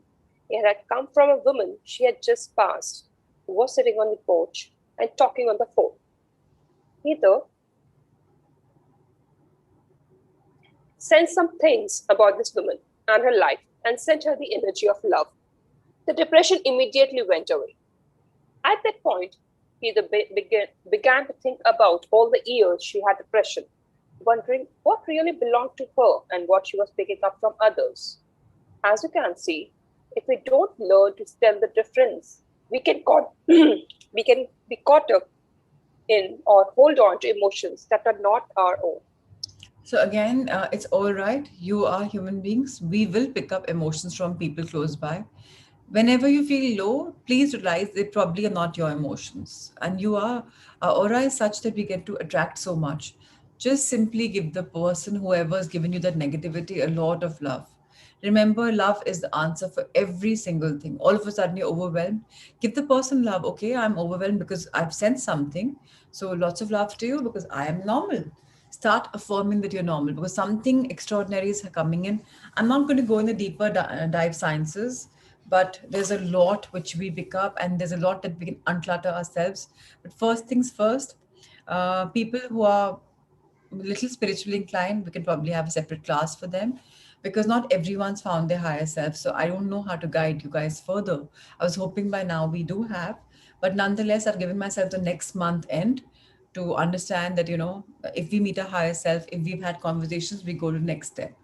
It had come from a woman she had just passed, who was sitting on the porch and talking on the phone. Heather sensed some things about this woman and her life and sent her the energy of love. The depression immediately went away. At that point, began to think about all the years she had depression, wondering what really belonged to her and what she was picking up from others. As you can see, if we don't learn to tell the difference, we can be caught up in or hold on to emotions that are not our own. So again, it's all right. You are human beings. We will pick up emotions from people close by. Whenever you feel low, please realize they probably are not your emotions. And our aura is such that we get to attract so much. Just simply give the person, whoever has given you that negativity, a lot of love. Remember, love is the answer for every single thing. All of a sudden, you're overwhelmed. Give the person love. Okay, I'm overwhelmed because I've sensed something. So, lots of love to you because I am normal. Start affirming that you're normal because something extraordinary is coming in. I'm not going to go in the deeper dive sciences, but there's a lot which we pick up and there's a lot that we can unclutter ourselves. But first things first, people who are little spiritually inclined, we can probably have a separate class for them because not everyone's found their higher self. So I don't know how to guide you guys further. I was hoping by now we do have, but nonetheless, I've given myself the next month end to understand that, if we meet a higher self, if we've had conversations, we go to the next step.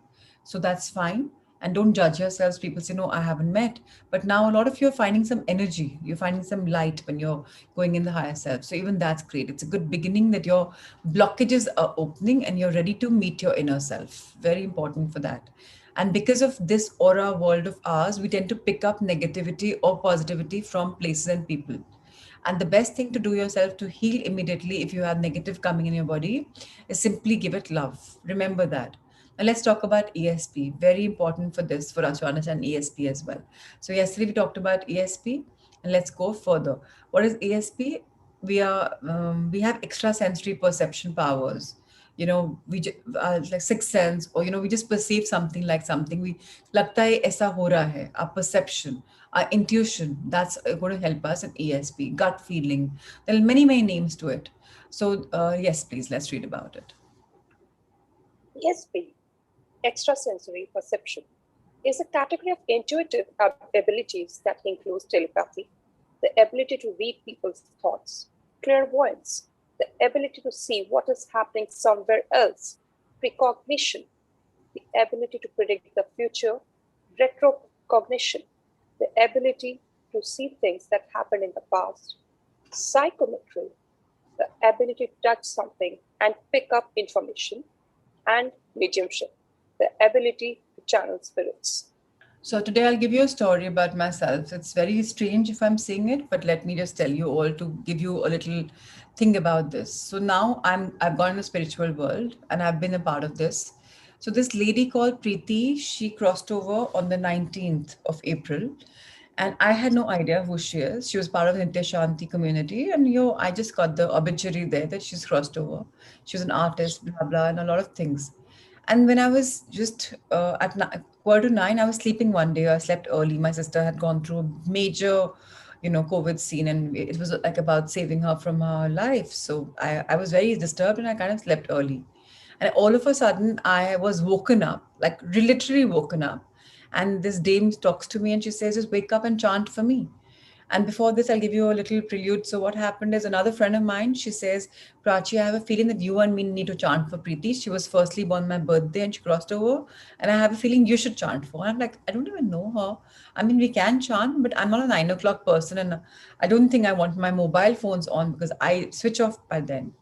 So that's fine. And don't judge yourselves. People say, no, I haven't met. But now a lot of you are finding some energy. You're finding some light when you're going in the higher self. So even that's great. It's a good beginning that your blockages are opening and you're ready to meet your inner self. Very important for that. And because of this aura world of ours, we tend to pick up negativity or positivity from places and people. And the best thing to do yourself to heal immediately if you have negative coming in your body is simply give it love. Remember that. Now let's talk about ESP. Very important for this, for us to understand ESP as well. So yesterday we talked about ESP, and let's go further. What is ESP? We have extrasensory perception powers. Like sixth sense, or we just perceive something like something. We लगता है ऐसा हो रहा है. Our perception, our intuition, that's going to help us in ESP. Gut feeling. There are many names to it. So yes, please let's read about it. ESP, extrasensory perception, is a category of intuitive abilities that includes telepathy, the ability to read people's thoughts, clairvoyance, the ability to see what is happening somewhere else, precognition, the ability to predict the future, retrocognition, the ability to see things that happened in the past, psychometry, the ability to touch something and pick up information, and mediumship, the ability to channel spirits. So today I'll give you a story about myself. It's very strange if I'm saying it, but let me just tell you all to give you a little thing about this. So now I've gone in the spiritual world and I've been a part of this. So this lady called Preeti, she crossed over on the 19th of April, and I had no idea who she is. She was part of the Nitya Shanti community, and I just got the obituary there that she's crossed over. She was an artist, blah blah, and a lot of things. And when I was just quarter to nine, I was sleeping one day. I slept early. My sister had gone through a major, COVID scene, and it was like about saving her from her life. So I was very disturbed, and I kind of slept early. And all of a sudden, I was woken up, like literally woken up. And this dame talks to me and she says, just wake up and chant for me. And before this, I'll give you a little prelude. So, what happened is another friend of mine, she says, Prachi, I have a feeling that you and me need to chant for Preeti. She was firstly born my birthday and she crossed over. And I have a feeling you should chant for her. I'm like, I don't even know her. I mean, we can chant, but I'm not a 9 o'clock person. And I don't think I want my mobile phones on because I switch off by then.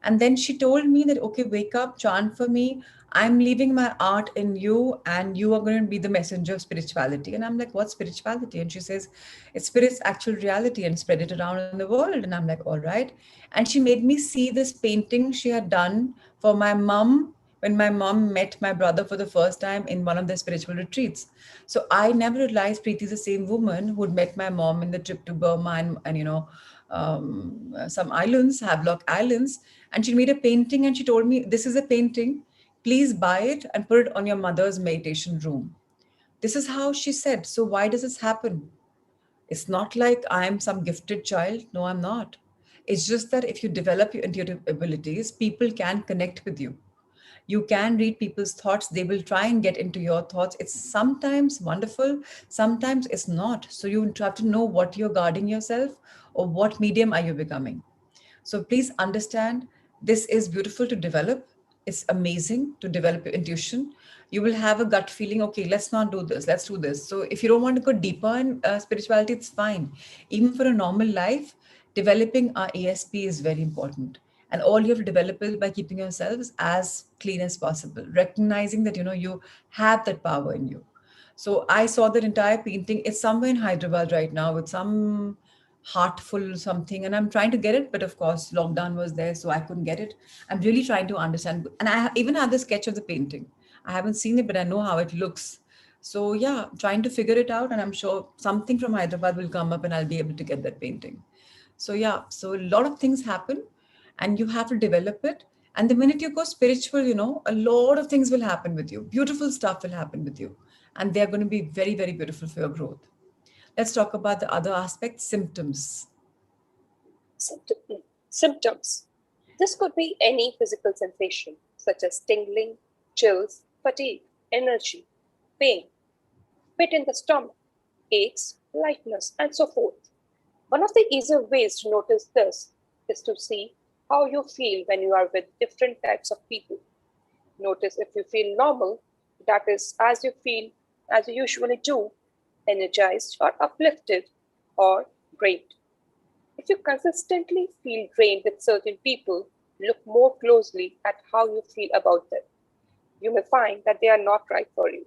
And then she told me that, okay, wake up, chant for me. I'm leaving my art in you, and you are going to be the messenger of spirituality. And I'm like, what's spirituality? And she says, it's spirit's actual reality and spread it around in the world. And I'm like, all right. And she made me see this painting she had done for my mom when my mom met my brother for the first time in one of their spiritual retreats. So I never realized Preeti is the same woman who'd met my mom in the trip to Burma and some islands, Havelock Islands. And she made a painting and she told me, this is a painting. Please buy it and put it on your mother's meditation room. This is how she said. So why does this happen? It's not like I'm some gifted child. No, I'm not. It's just that if you develop your intuitive abilities, people can connect with you. You can read people's thoughts. They will try and get into your thoughts. It's sometimes wonderful, sometimes it's not. So you have to know what you're guarding yourself or what medium are you becoming. So please understand, this is beautiful to develop. It's amazing to develop your intuition. You will have a gut feeling, okay, let's not do this, let's do this. So if you don't want to go deeper in spirituality, it's fine. Even for a normal life, developing our ASP is very important. And all you have to develop is by keeping yourselves as clean as possible, recognizing that you have that power in you. So I saw that entire painting. It's somewhere in Hyderabad right now with some heartful something, and I'm trying to get it, but of course lockdown was there, so I couldn't get it. I'm really trying to understand, and I even have the sketch of the painting. I haven't seen it, but I know how it looks. So yeah, trying to figure it out, and I'm sure something from Hyderabad will come up and I'll be able to get that painting. So yeah, so a lot of things happen and you have to develop it. And the minute you go spiritual, a lot of things will happen with you. Beautiful stuff will happen with you. And they're going to be very, very beautiful for your growth. Let's talk about the other aspect, symptoms. Symptoms. This could be any physical sensation, such as tingling, chills, fatigue, energy, pain, pit in the stomach, aches, lightness, and so forth. One of the easier ways to notice this is to see how you feel when you are with different types of people. Notice if you feel normal, that is, as you feel, as you usually do, energized or uplifted, or drained. If you consistently feel drained with certain people, look more closely at how you feel about them. You may find that they are not right for you.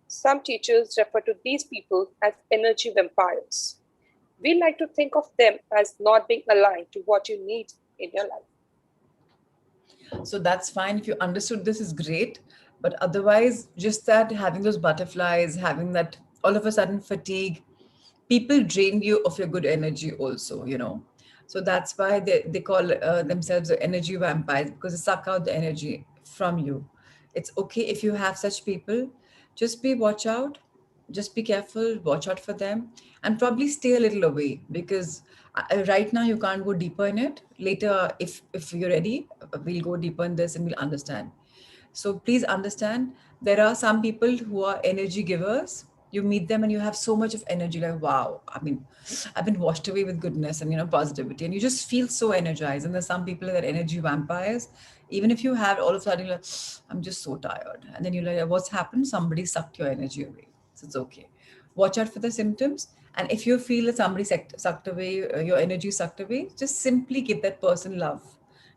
Some teachers refer to these people as energy vampires. We like to think of them as not being aligned to what you need in your life. So that's fine. If you understood this is great. But otherwise, just that having those butterflies, having that all of a sudden fatigue, people drain you of your good energy also. So that's why they call themselves the energy vampires, because they suck out the energy from you. It's okay if you have such people. Just be watch out, just be careful, watch out for them, and probably stay a little away, because right now you can't go deeper in it. Later, if you're ready, we'll go deeper in this and we'll understand. So please understand, there are some people who are energy givers. You meet them and you have so much of energy, like wow. I mean, I've been washed away with goodness and positivity, and you just feel so energized. And there's some people that are energy vampires. Even if you have all of a sudden, you're like, I'm just so tired, and then you're like, what's happened? Somebody sucked your energy away. So it's okay. Watch out for the symptoms. And if you feel that somebody sucked away, your energy sucked away, just simply give that person love.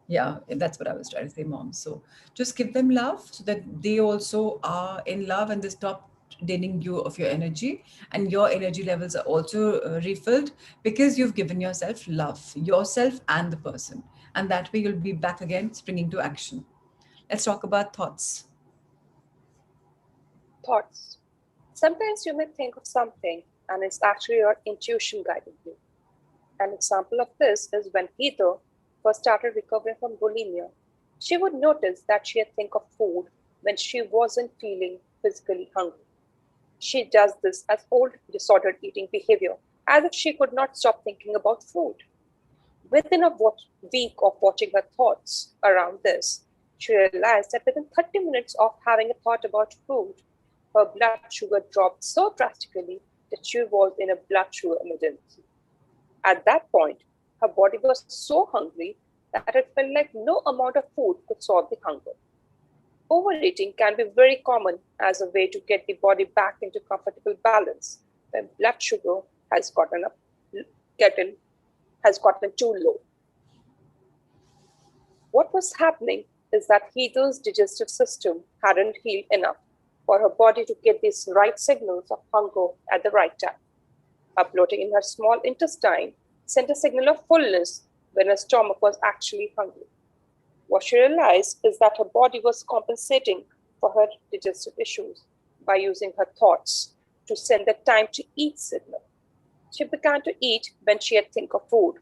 Yeah, that's what I was trying to say, mom. So just give them love so that they also are in love and they stop draining you of your energy, and your energy levels are also refilled because you've given yourself love, yourself and the person. And that way you'll be back again, springing to action. Let's talk about thoughts. Thoughts. Sometimes you may think of something and it's actually your intuition guiding you. An example of this is when Heather first started recovering from bulimia. She would notice that she'd think of food when she wasn't feeling physically hungry. She does this as old disordered eating behavior, as if she could not stop thinking about food. Within a week of watching her thoughts around this, she realized that within 30 minutes of having a thought about food, her blood sugar dropped so drastically that she was in a blood sugar emergency. At that point, her body was so hungry that it felt like no amount of food could solve the hunger. Overeating can be very common as a way to get the body back into comfortable balance when blood sugar has gotten has gotten too low. What was happening is that Heather's digestive system hadn't healed enough for her body to get these right signals of hunger at the right time. A bloating in her small intestine sent a signal of fullness when her stomach was actually hungry. What she realized is that her body was compensating for her digestive issues by using her thoughts to send the time to eat signal. She began to eat when she had think of food,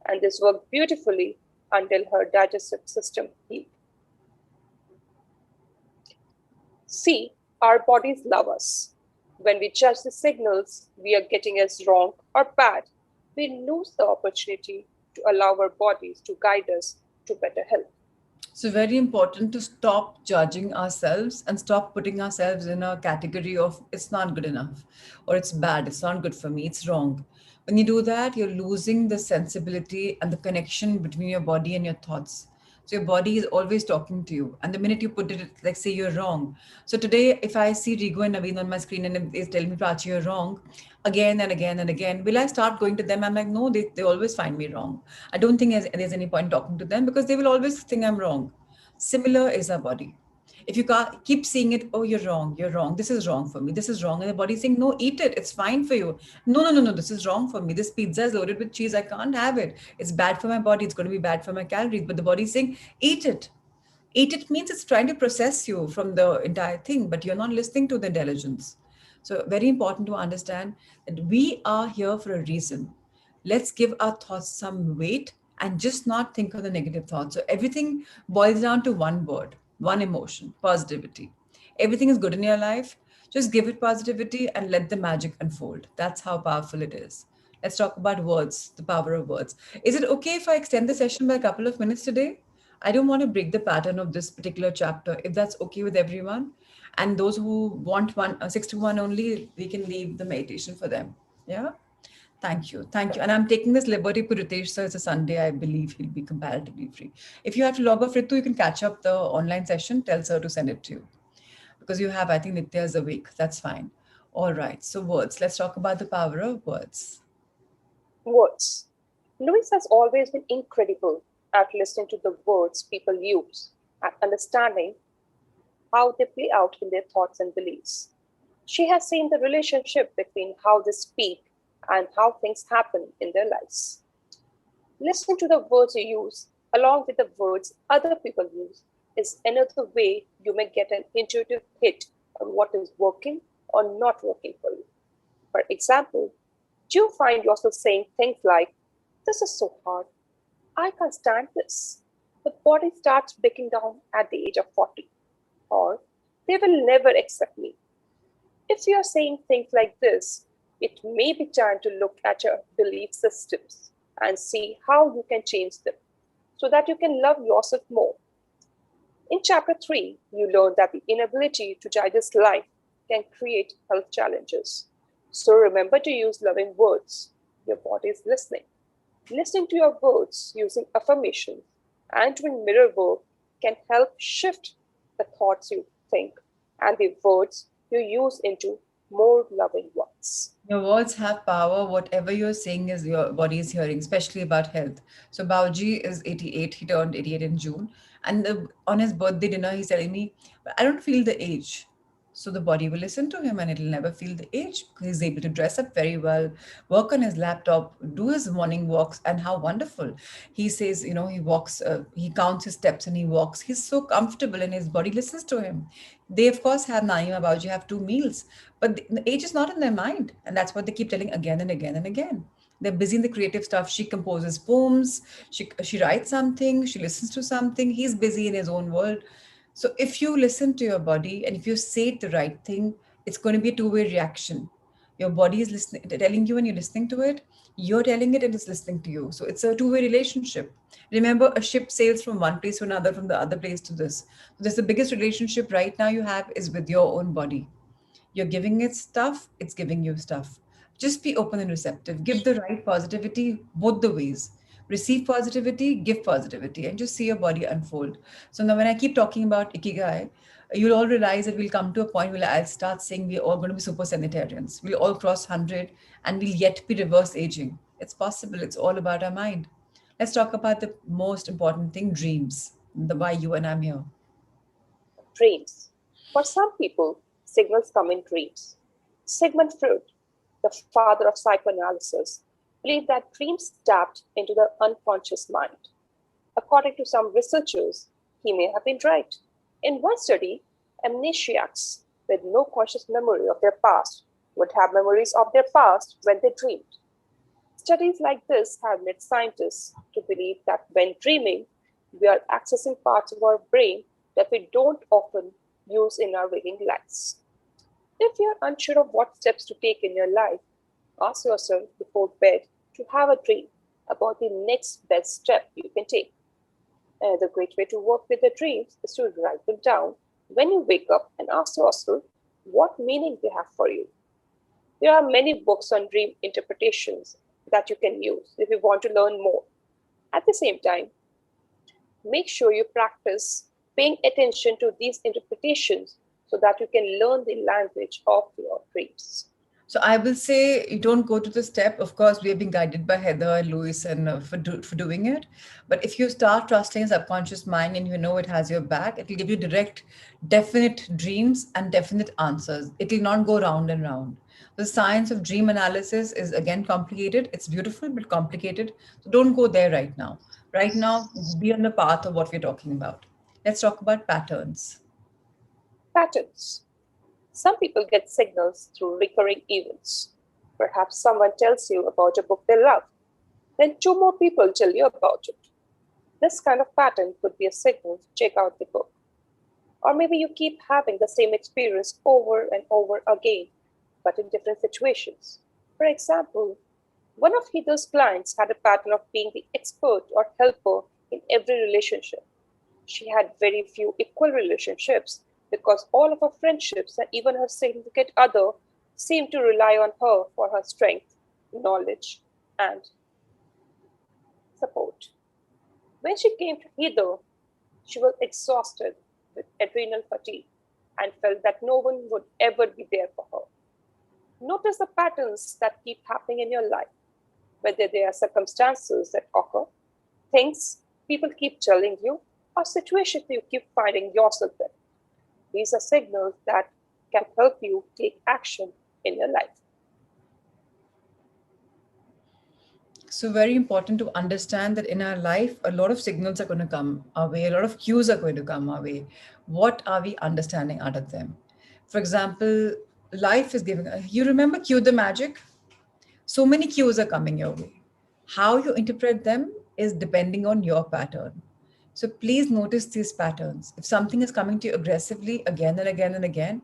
and this worked beautifully until her digestive system healed. See, our bodies love us. When we judge the signals we are getting as wrong or bad, we lose the opportunity to allow our bodies to guide us to better health. So, very important to stop judging ourselves and stop putting ourselves in a category of it's not good enough or it's bad, it's not good for me, it's wrong. When you do that, you're losing the sensibility and the connection between your body and your thoughts. So, your body is always talking to you. And the minute you put it, like say you're wrong. So, today, if I see Rigo and Naveen on my screen and they tell me, Prachi, you're wrong, again and again and again, will I start going to them? I'm like, no, they always find me wrong. I don't think there's any point talking to them because they will always think I'm wrong. Similar is our body. If you keep seeing it, oh, you're wrong, this is wrong for me, this is wrong, and the body saying, no, eat it, it's fine for you. No, no, no, no, this is wrong for me. This pizza is loaded with cheese, I can't have it. It's bad for my body, it's going to be bad for my calories. But the body is saying, eat it. Eat it means it's trying to process you from the entire thing, but you're not listening to the intelligence. So, very important to understand that we are here for a reason. Let's give our thoughts some weight and just not think of the negative thoughts. So, everything boils down to one word, one emotion, positivity. Everything is good in your life. Just give it positivity and let the magic unfold. That's how powerful it is. Let's talk about words, the power of words. Is it okay if I extend the session by a couple of minutes today? I don't want to break the pattern of this particular chapter, if that's okay with everyone. And those who want 6 to 1 only, we can leave the meditation for them. Yeah. Thank you. Thank you. And I'm taking this liberty for Ritesh, sir. It's a Sunday. I believe he'll be comparatively free. If you have to log off, Ritu, you can catch up the online session. Tell sir to send it to you. Because you have, I think, Nitya is awake. That's fine. All right. So, words. Let's talk about the power of words. Words. Louise has always been incredible at listening to the words people use, at understanding how they play out in their thoughts and beliefs. She has seen the relationship between how they speak and how things happen in their lives. Listening to the words you use along with the words other people use is another way you may get an intuitive hit on what is working or not working for you. For example, do you find yourself saying things like, "This is so hard, I can't stand this"? The body starts breaking down at the age of 40. Or, "They will never accept me." If you are saying things like this, it may be time to look at your belief systems and see how you can change them so that you can love yourself more. In chapter 3, you learn that the inability to digest life can create health challenges. So remember to use loving words. Your body is listening. Listening to your words using affirmations and doing mirror work can help shift the thoughts you think and the words you use into more loving ones. Your words have power. Whatever you're saying is your body is hearing, especially about health. So Bauji is 88. He turned 88 in June. And on his birthday dinner, he's telling me, I don't feel the age. So the body will listen to him and it'll never feel the age. He's able to dress up very well, work on his laptop, do his morning walks, and how wonderful. He says, he walks, he counts his steps and he walks. He's so comfortable and his body listens to him. They, of course, have Naima about you have 2 meals, but the age is not in their mind. And that's what they keep telling again and again and again. They're busy in the creative stuff. She composes poems, she writes something, she listens to something. He's busy in his own world. So if you listen to your body and if you say the right thing, it's going to be a two-way reaction. Your body is listening, telling you, and you're listening to it. You're telling it, and it's listening to you. So it's a two-way relationship. Remember, a ship sails from one place to another, from the other place to this. So this the biggest relationship right now you have is with your own body. You're giving it stuff, it's giving you stuff. Just be open and receptive. Give the right positivity both the ways. Receive positivity, give positivity, and just see your body unfold. So now, when I keep talking about ikigai, you'll all realize that we'll come to a point where I'll start saying we're all going to be super sanitarians. We'll all cross 100 and we'll yet be reverse aging. It's possible. It's all about our mind. Let's talk about the most important thing, dreams. The why you and I'm here. Dreams. For some people, signals come in dreams. Sigmund Freud, the father of psychoanalysis, believed that dreams tapped into the unconscious mind. According to some researchers, he may have been right. In one study, amnesiacs with no conscious memory of their past would have memories of their past when they dreamed. Studies like this have led scientists to believe that when dreaming, we are accessing parts of our brain that we don't often use in our waking lives. If you're unsure of what steps to take in your life, ask yourself before bed to have a dream about the next best step you can take. Another great way to work with the dreams is to write them down when you wake up and ask yourself what meaning they have for you. There are many books on dream interpretations that you can use if you want to learn more. At the same time, make sure you practice paying attention to these interpretations so that you can learn the language of your dreams. So I will say you don't go to the step. Of course, we have been guided by Heather and Louis and for doing it. But if you start trusting your subconscious mind and you know it has your back, it will give you direct, definite dreams and definite answers. It will not go round and round. The science of dream analysis is again complicated. It's beautiful but complicated. So don't go there right now. Right now, be on the path of what we're talking about. Let's talk about patterns. Patterns. Some people get signals through recurring events. Perhaps someone tells you about a book they love, then two more people tell you about it. This kind of pattern could be a signal to check out the book. Or maybe you keep having the same experience over and over again, but in different situations. For example, one of Heather's clients had a pattern of being the expert or helper in every relationship. She had very few equal relationships because all of her friendships and even her significant other seemed to rely on her for her strength, knowledge, and support. When she came to Heather, she was exhausted with adrenal fatigue and felt that no one would ever be there for her. Notice the patterns that keep happening in your life, whether they are circumstances that occur, things people keep telling you, or situations you keep finding yourself in. These are signals that can help you take action in your life. So very important to understand that in our life, a lot of signals are going to come our way, a lot of cues are going to come our way. What are we understanding out of them? For example, life is giving, you remember cue the magic? So many cues are coming your way. How you interpret them is depending on your pattern. So please notice these patterns. If something is coming to you aggressively again and again and again,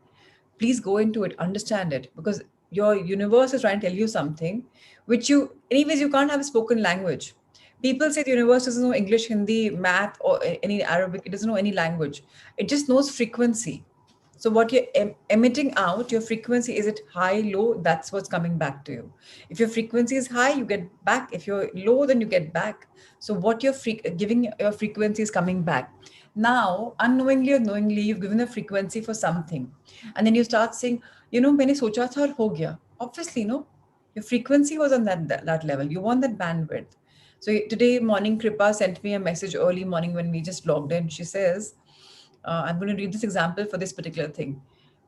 please go into it, understand it, because your universe is trying to tell you something which you, anyways, you can't have a spoken language. People say the universe doesn't know English, Hindi, math, or any Arabic. It doesn't know any language. It just knows frequency. So what you're emitting out, your frequency, is it high, low? That's what's coming back to you. If your frequency is high, you get back. If you're low, then you get back. So what you're giving your frequency is coming back. Now, unknowingly or knowingly, you've given a frequency for something, and then you start saying, मैंने सोचा था और हो गया. Obviously, no. Your frequency was on that level. You want that bandwidth. So today morning, Kripa sent me a message early morning when we just logged in. She says, I'm going to read this example for this particular thing.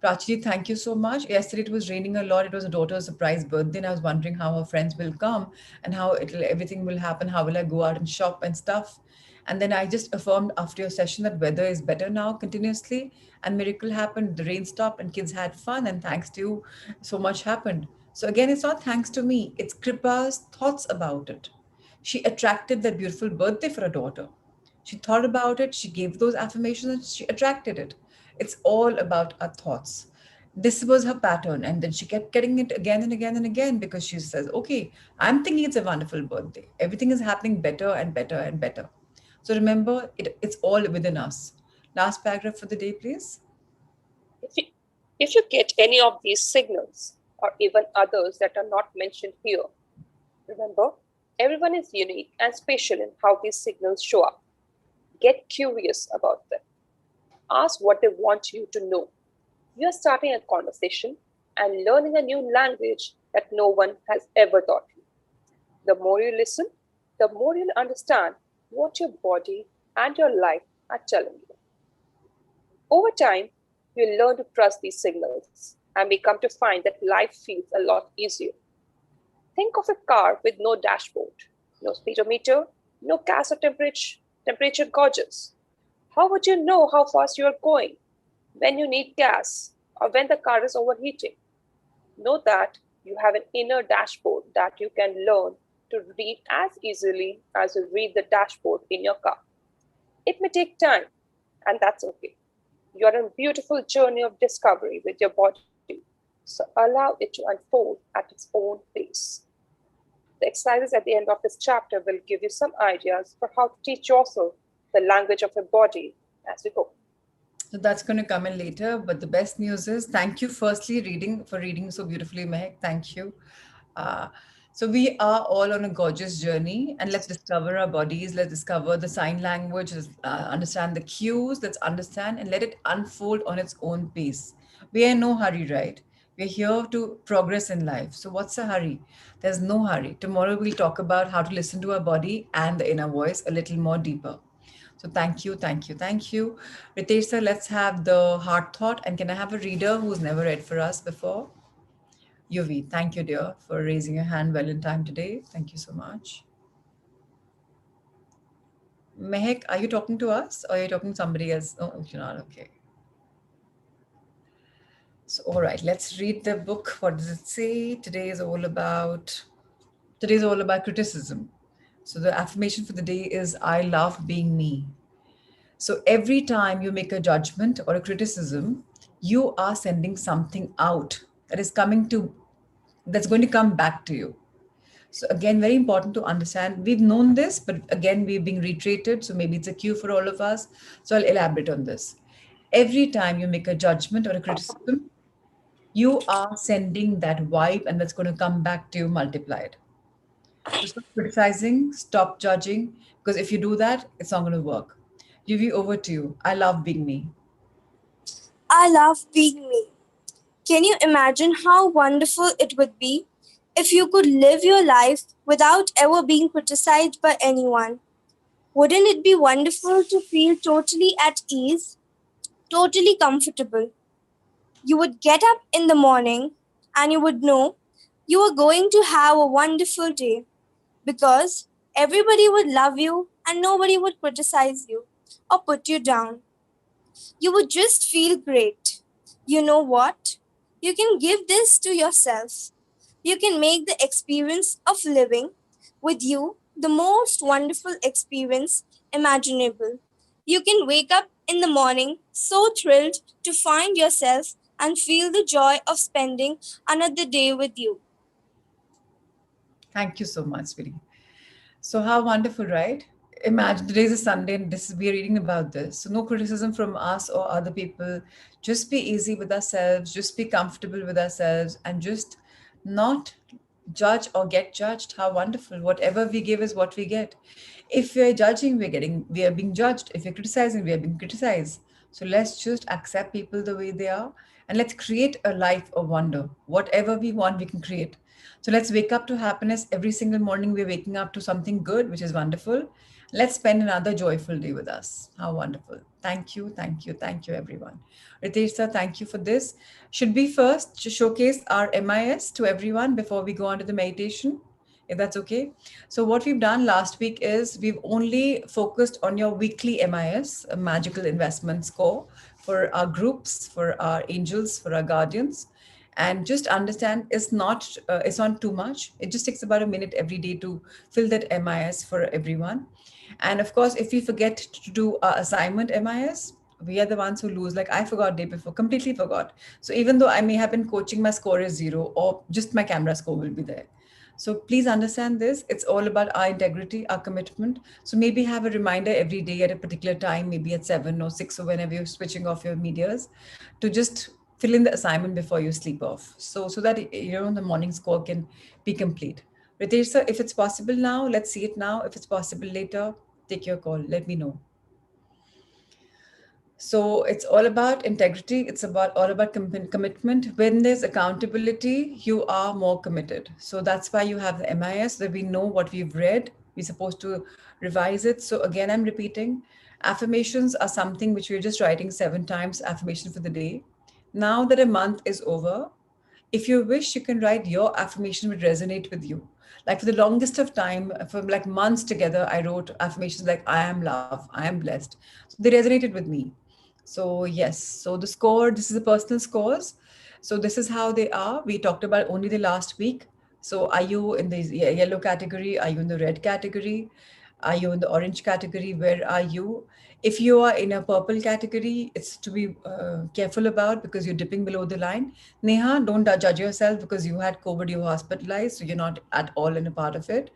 Prachi, thank you so much. Yesterday it was raining a lot. It was a daughter's surprise birthday, and I was wondering how her friends will come and how everything will happen. How will I go out and shop and stuff? And then I just affirmed after your session that weather is better now continuously, and miracle happened. The rain stopped, and kids had fun. And thanks to you, so much happened. So again, it's not thanks to me. It's Kripa's thoughts about it. She attracted that beautiful birthday for her daughter. She thought about it, she gave those affirmations, and she attracted it. It's all about our thoughts. This was her pattern, and then she kept getting it again and again and again because she says, okay, I'm thinking it's a wonderful birthday. Everything is happening better and better and better. So remember, it's all within us. Last paragraph for the day, please. If you, if you get any of these signals, or even others that are not mentioned here, remember, everyone is unique and special in how these signals show up. Get curious about them. Ask what they want you to know. You are starting a conversation and learning a new language that no one has ever taught you. The more you listen, the more you'll understand what your body and your life are telling you. Over time, you'll learn to trust these signals and we come to find that life feels a lot easier. Think of a car with no dashboard, no speedometer, no gas or temperature gauges. How would you know how fast you are going, when you need gas, or when the car is overheating? Know that you have an inner dashboard that you can learn to read as easily as you read the dashboard in your car. It may take time, and that's okay. You're on a beautiful journey of discovery with your body, so allow it to unfold at its own pace. The exercises at the end of this chapter will give you some ideas for how to teach yourself the language of your body as we go. So that's going to come in later. But the best news is thank you, firstly, reading so beautifully, Mehak. Thank you. Uh, so we are all on a gorgeous journey, and let's discover our bodies. Let's discover the sign language. Let's understand the cues. Let's understand and let it unfold on its own pace. We are in no hurry, right? We're here to progress in life. So what's a hurry? There's no hurry. Tomorrow we'll talk about how to listen to our body and the inner voice a little more deeper. So thank you, thank you, thank you. Ritesh sir, let's have the heart thought. And can I have a reader who's never read for us before? Yuvi, thank you, dear, for raising your hand well in time today. Thank you so much. Mehek, are you talking to us or are you talking to somebody else? Oh, you're not. Okay. So, all right, let's read the book. What does it say? Today's all about criticism. So the affirmation for the day is I love being me. So every time you make a judgment or a criticism, you are sending something out that is coming to that's going to come back to you. So again, very important to understand. We've known this, but again, we're being reiterated. So maybe it's a cue for all of us. So I'll elaborate on this. Every time you make a judgment or a criticism, you are sending that vibe, and that's going to come back to you multiplied. So stop criticizing, stop judging, because if you do that, it's not going to work. Yuvi, over to you. I love being me. I love being me. Can you imagine how wonderful it would be if you could live your life without ever being criticized by anyone? Wouldn't it be wonderful to feel totally at ease, totally comfortable? You would get up in the morning and you would know you were going to have a wonderful day because everybody would love you and nobody would criticize you or put you down. You would just feel great. You know what? You can give this to yourself. You can make the experience of living with you the most wonderful experience imaginable. You can wake up in the morning so thrilled to find yourself and feel the joy of spending another day with you. Thank you so much, sweetie. So how wonderful, right? Imagine today's a Sunday and this we are reading about this. So no criticism from us or other people. Just be easy with ourselves, just be comfortable with ourselves, and just not judge or get judged. How wonderful. Whatever we give is what we get. If we're judging, we are being judged. If we're criticizing, we are being criticized. So let's just accept people the way they are and let's create a life of wonder. Whatever we want, we can create. So let's wake up to happiness every single morning. We're waking up to something good, which is wonderful. Let's spend another joyful day with us. How wonderful. Thank you, thank you, thank you, everyone. Ritesh sir, thank you for this. Should we first showcase our MIS to everyone before we go on to the meditation? If that's okay. So, what we've done last week is we've only focused on your weekly MIS, a magical investment score, for our groups, for our angels, for our guardians. And just understand it's not too much. It just takes about a minute every day to fill that MIS for everyone. And of course, if we forget to do our assignment MIS, we are the ones who lose. Like I forgot day before, completely forgot. So even though I may have been coaching, my score is zero, or just my camera score will be there. So please understand this. It's all about our integrity, our commitment. So maybe have a reminder every day at a particular time, maybe at 7 or 6 or whenever you're switching off your medias, to just fill in the assignment before you sleep off. So that the morning score can be complete. Ritesh sir, if it's possible now, let's see it now. If it's possible later, take your call. Let me know. So it's all about integrity. It's about all about commitment. When there's accountability, you are more committed. So that's why you have the MIS, that we know what we've read. We're supposed to revise it. So again, I'm repeating, affirmations are something which we're just writing 7 times affirmation for the day. Now that a month is over, if you wish, you can write your affirmation would resonate with you. Like for the longest of time, for like months together, I wrote affirmations like I am love, I am blessed. So they resonated with me. So yes, so the score, this is the personal scores. So this is how they are. We talked about only the last week. So are you in the yellow category? Are you in the red category? Are you in the orange category? Where are you? If you are in a purple category, it's to be careful about because you're dipping below the line. Neha, don't judge yourself because you had COVID, you were hospitalized, so you're not at all in a part of it.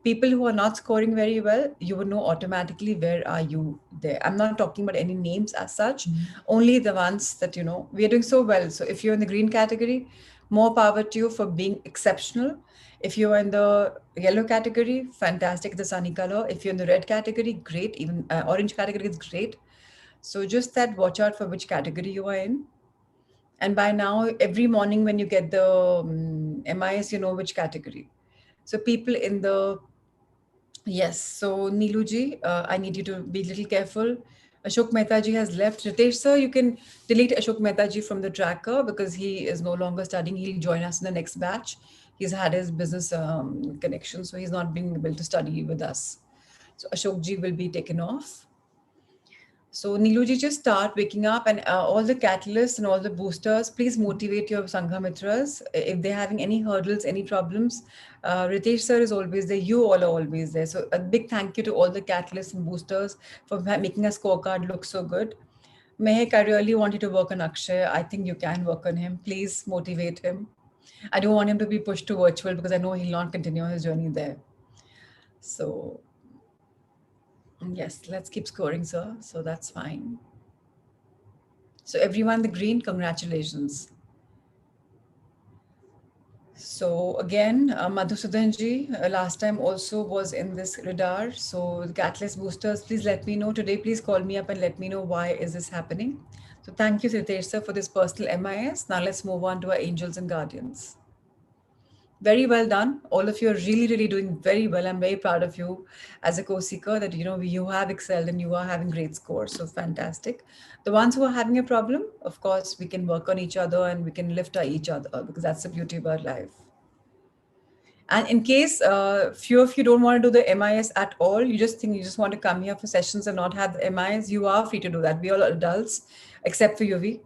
People who are not scoring very well, you would know automatically where are you there. I'm not talking about any names as such, only the ones that we are doing so well. So if you're in the green category, more power to you for being exceptional. If you're in the yellow category, fantastic, the sunny color. If you're in the red category, great. Even orange category is great. So just that, watch out for which category you are in. And by now, every morning when you get the MIS, you know which category. So people in the yes. So Neeluji, I need you to be a little careful. Ashok Mehta ji has left. Ritesh sir, you can delete Ashok Mehta ji from the tracker because he is no longer studying. He'll join us in the next batch. He's had his business connection, so he's not being able to study with us. So Ashok ji will be taken off. So Niluji, just start waking up, and all the catalysts and all the boosters, please motivate your Sangha Mitras. If they're having any hurdles, any problems, Ritesh sir is always there. You all are always there. So a big thank you to all the catalysts and boosters for making a scorecard look so good. Mehek, I really want you to work on Akshay. I think you can work on him. Please motivate him. I don't want him to be pushed to virtual because I know he'll not continue his journey there. So yes, let's keep scoring, sir. So that's fine. So everyone, the green, congratulations. So again, Madhusudan ji, last time also was in this radar. So the Catalyst boosters, please let me know today. Please call me up and let me know why is this happening. So thank you, Ritesh sir, for this personal MIS. Now let's move on to our angels and guardians. Very well done. All of you are really, really doing very well. I'm very proud of you as a co-seeker that you have excelled and you are having great scores. So fantastic. The ones who are having a problem, of course, we can work on each other and we can lift each other because that's the beauty about life. And in case few of you don't want to do the MIS at all, you just think you just want to come here for sessions and not have the MIS, you are free to do that. We all are adults, except for Yuvi.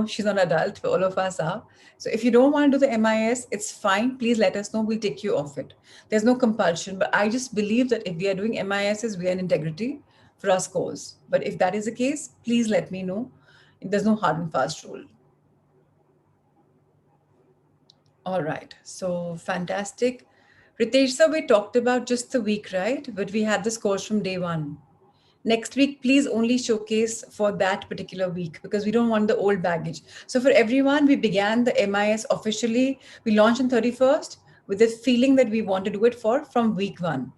She's not an adult, but all of us are. So if you don't want to do the MIS, it's fine. Please let us know. We'll take you off it. There's no compulsion. But I just believe that if we are doing MISs, we are in integrity for our scores. But if that is the case, please let me know. There's no hard and fast rule. All right. So fantastic. Ritesh sir, we talked about just the week, right? But we had the scores from day one. Next week, please only showcase for that particular week because we don't want the old baggage. So for everyone, we began the MIS officially. We launched on 31st with the feeling that we want to do it for from week one.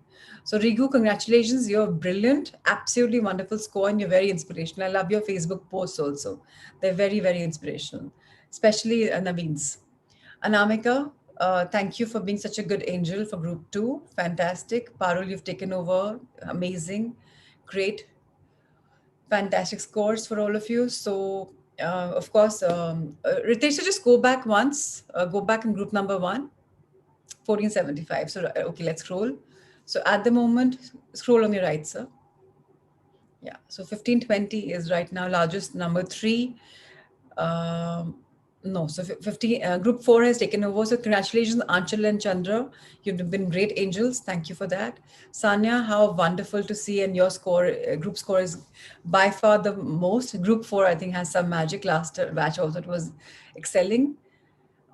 So Rigu, congratulations. You're brilliant. Absolutely wonderful score and you're very inspirational. I love your Facebook posts also. They're very, very inspirational, especially Naveen's. Anamika, Thank you for being such a good angel for group two. Fantastic. Parul, you've taken over. Amazing. Great. Fantastic scores for all of you. So, of course, Ritesh, so just go back once. Go back in group number one, 1475. So, okay, let's scroll. So, at the moment, scroll on your right, sir. Yeah. So, 1520 is right now largest number three. Um, no, so 50, group four has taken over. So congratulations, Anchal and Chandra. You've been great angels. Thank you for that. Sanya, how wonderful to see. And your score, group score is by far the most. Group four, I think, has some magic. Last batch also, it was excelling.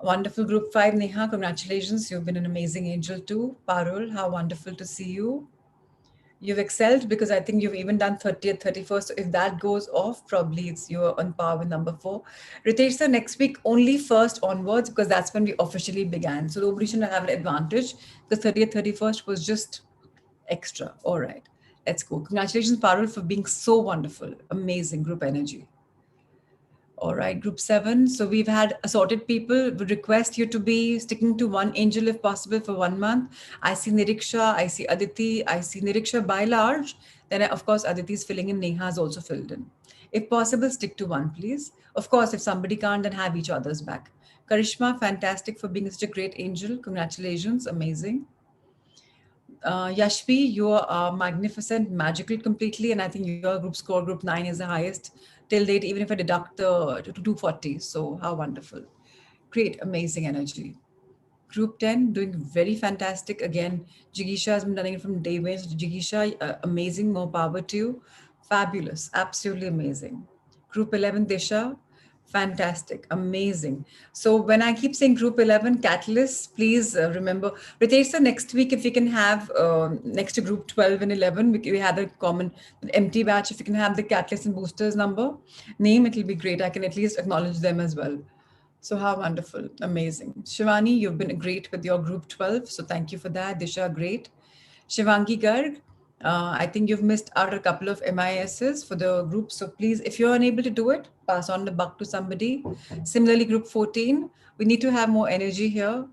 Wonderful group five, Neha. Congratulations. You've been an amazing angel too. Parul, how wonderful to see you. You've excelled because I think you've even done 30th, 31st. So if that goes off, probably it's you're on par with number four. Ritesh, sir, next week only first onwards because that's when we officially began. So nobody should have an advantage. The 30th, 31st was just extra. All right, let's go. Congratulations, Parul, for being so wonderful. Amazing group energy. All right, group seven. So we've had assorted people. Would request you to be sticking to one angel if possible for 1 month. I see Niriksha, I see Aditi, I see Niriksha by large. Then, of course, Aditi is filling in. Neha is also filled in. If possible, stick to one, please. Of course, if somebody can't, then have each other's back. Karishma, fantastic for being such a great angel. Congratulations, amazing. Yashvi, you are magnificent, magical completely, and I think your group score, group nine, is the highest till date, even if I deduct the 240. So, how wonderful. Great, amazing energy. Group 10 doing very fantastic. Again, Jigisha has been running it from day one. So Jigisha, amazing, more power to you. Fabulous, absolutely amazing. Group 11, Disha, fantastic, amazing. So when I keep saying group 11, Catalyst, please remember, Ritesh, sir, next week, if we can have, next to group 12 and 11, we had a common empty batch. If you can have the Catalyst and Boosters number, name, it'll be great. I can at least acknowledge them as well. So how wonderful, amazing. Shivani, you've been great with your group 12. So thank you for that. Disha, great. Shivangi Garg, I think you've missed out a couple of MISs for the group. So please, if you're unable to do it, pass on the buck to somebody. Similarly, group 14, we need to have more energy here.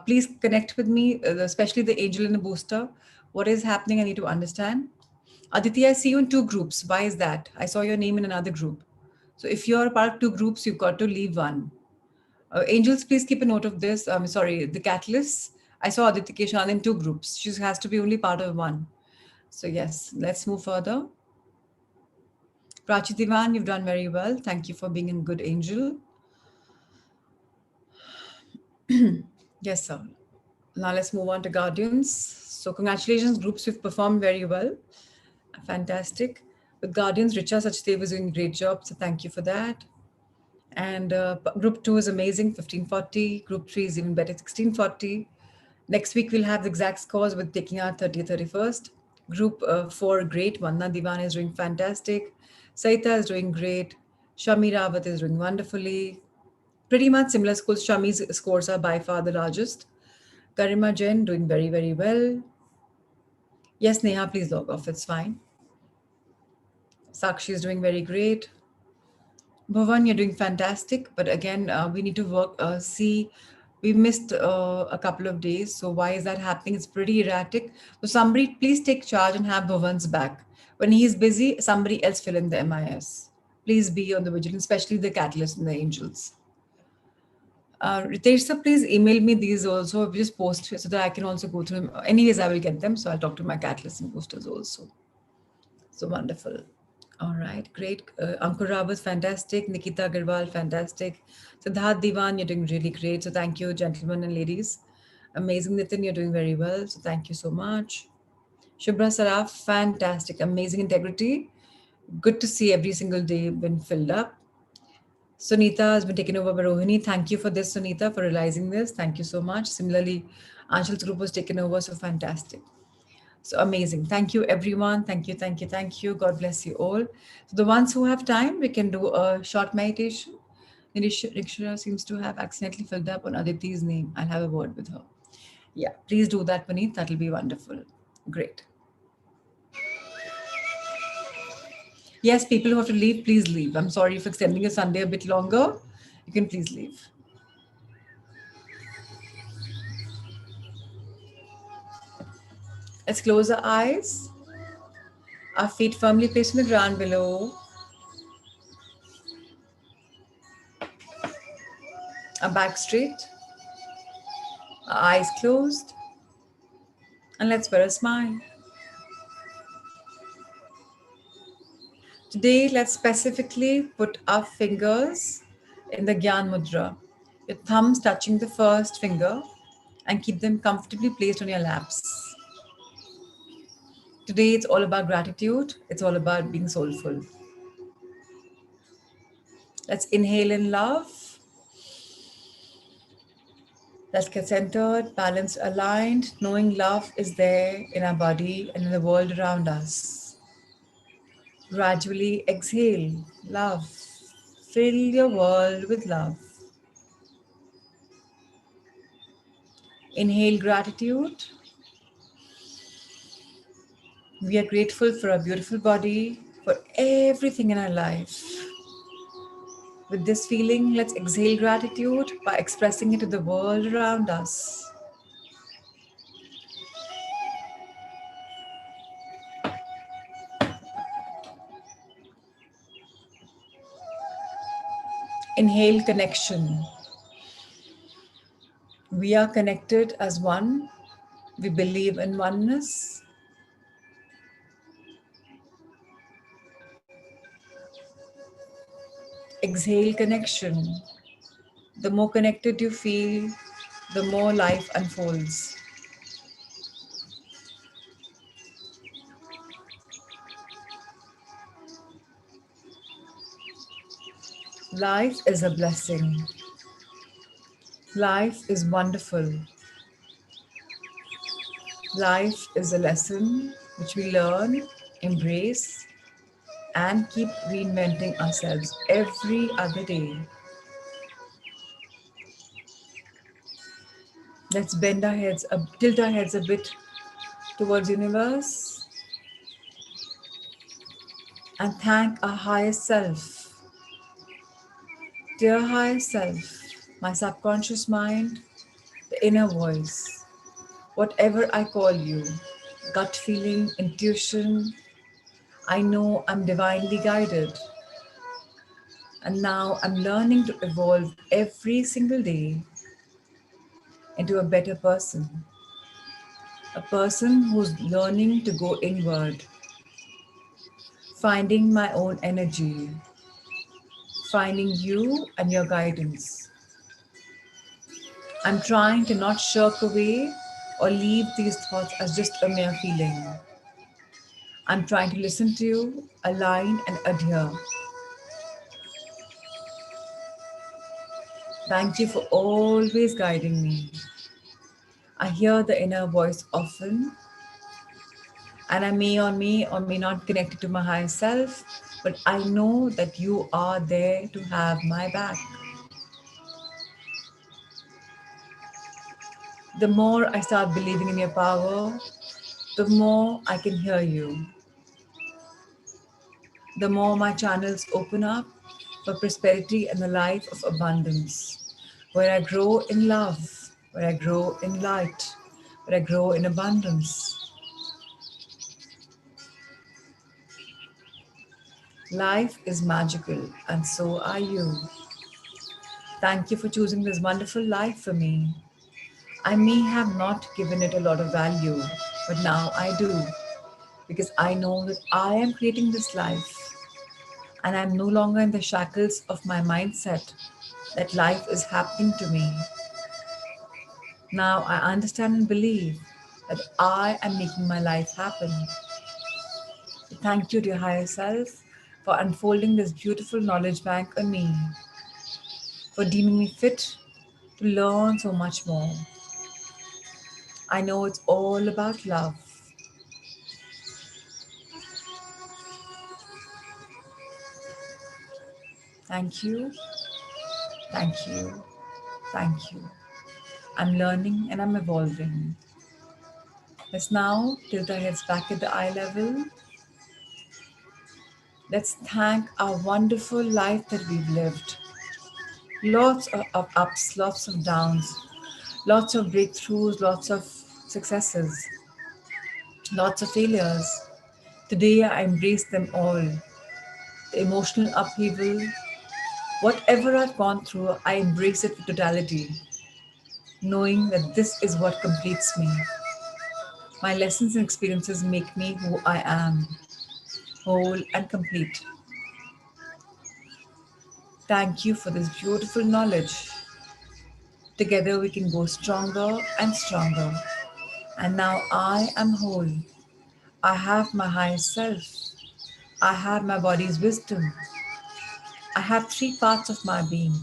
Please connect with me, especially the angel and the booster. What is happening? I need to understand. Aditi, I see you in two groups. Why is that? I saw your name in another group. So if you're a part of two groups, you've got to leave one. Angels, please keep a note of this. Sorry, the catalysts. I saw Aditi Keshan in two groups. She has to be only part of one. So yes, let's move further. Prachi Divan, you've done very well. Thank you for being a good angel. Yes, sir. Now let's move on to Guardians. So congratulations, groups. You've performed very well. Fantastic. With Guardians, Richa Sachdev is doing a great job. So thank you for that. And group two is amazing, 1540. Group three is even better, 1640. Next week, we'll have the exact scores with taking out 30th, 31st. Group four, great. Vanna Divan is doing fantastic. Saita is doing great. Shami Rawat is doing wonderfully. Pretty much similar scores. Shami's scores are by far the largest. Karima Jain doing very, very well. Yes, Neha, please log off. It's fine. Sakshi is doing very great. Bhavan, you're doing fantastic, but again, we need to work. See, we missed a couple of days, so why is that happening? It's pretty erratic. So somebody, please take charge and have Bhavan's back. When he's busy, somebody else fill in the MIS. Please be on the vigilance, especially the catalyst and the angels. Ritesh, sir, please email me these also. Just post so that I can also go through them. Anyways, I will get them, so I'll talk to my catalyst and boosters also. So wonderful. All right, great. Ankur Rawat, fantastic. Nikita Agarwal, fantastic. Siddharth Diwan, you're doing really great. So thank you, gentlemen and ladies. Amazing, Nitin, you're doing very well. So thank you so much. Shubhra Saraf, fantastic. Amazing integrity. Good to see every single day been filled up. Sunita has been taken over by Rohini. Thank you for this, Sunita, for realizing this. Thank you so much. Similarly, Anshal's group was taken over, so fantastic. So amazing. Thank you, everyone. Thank you, thank you, thank you. God bless you all. So the ones who have time, we can do a short meditation. Nikshara seems to have accidentally filled up on Aditi's name. I'll have a word with her. Yeah, please do that, Puneet. That'll be wonderful. Great. Yes, people who have to leave, please leave. I'm sorry for extending your Sunday a bit longer. You can please leave. Let's close our eyes, our feet firmly placed on the ground below, our back straight, our eyes closed, and let's wear a smile. Today, let's specifically put our fingers in the Gyan Mudra, your thumbs touching the first finger, and keep them comfortably placed on your laps. Today, it's all about gratitude, it's all about being soulful. Let's inhale in love. Let's get centered, balanced, aligned, knowing love is there in our body and in the world around us. Gradually exhale love. Fill your world with love. Inhale gratitude. We are grateful for our beautiful body, for everything in our life. With this feeling, let's exhale gratitude by expressing it to the world around us. Inhale connection. We are connected as one. We believe in oneness. Exhale connection. The more connected you feel, the more life unfolds. Life is a blessing. Life is wonderful. Life is a lesson which we learn, embrace, and keep reinventing ourselves every other day. Let's bend our heads, tilt our heads a bit towards the universe and thank our higher self. Dear higher self, my subconscious mind, the inner voice, whatever I call you, gut feeling, intuition, I know I'm divinely guided. And now I'm learning to evolve every single day into a better person. A person who's learning to go inward, finding my own energy, finding you and your guidance. I'm trying to not shirk away or leave these thoughts as just a mere feeling. I'm trying to listen to you, align and adhere. Thank you for always guiding me. I hear the inner voice often, and I may not connected to my higher self, but I know that you are there to have my back. The more I start believing in your power, the more I can hear you. The more my channels open up for prosperity and the life of abundance, where I grow in love, where I grow in light, where I grow in abundance. Life is magical, and so are you. Thank you for choosing this wonderful life for me. I may have not given it a lot of value, but now I do, because I know that I am creating this life and I'm no longer in the shackles of my mindset that life is happening to me. Now I understand and believe that I am making my life happen. Thank you, dear higher self, for unfolding this beautiful knowledge bank on me, for deeming me fit to learn so much more. I know it's all about love. Thank you, thank you, thank you. I'm learning and I'm evolving. Let's now tilt our heads back at the eye level. Let's thank our wonderful life that we've lived. Lots of ups, lots of downs, lots of breakthroughs, lots of successes. lots of failures. Today I embrace them all. The emotional upheaval, whatever I've gone through, I embrace it with totality, knowing that this is what completes me. My lessons and experiences make me who I am, whole and complete. Thank you for this beautiful knowledge. Together we can go stronger and stronger. And now I am whole. I have my highest self. I have my body's wisdom. I have three parts of my being: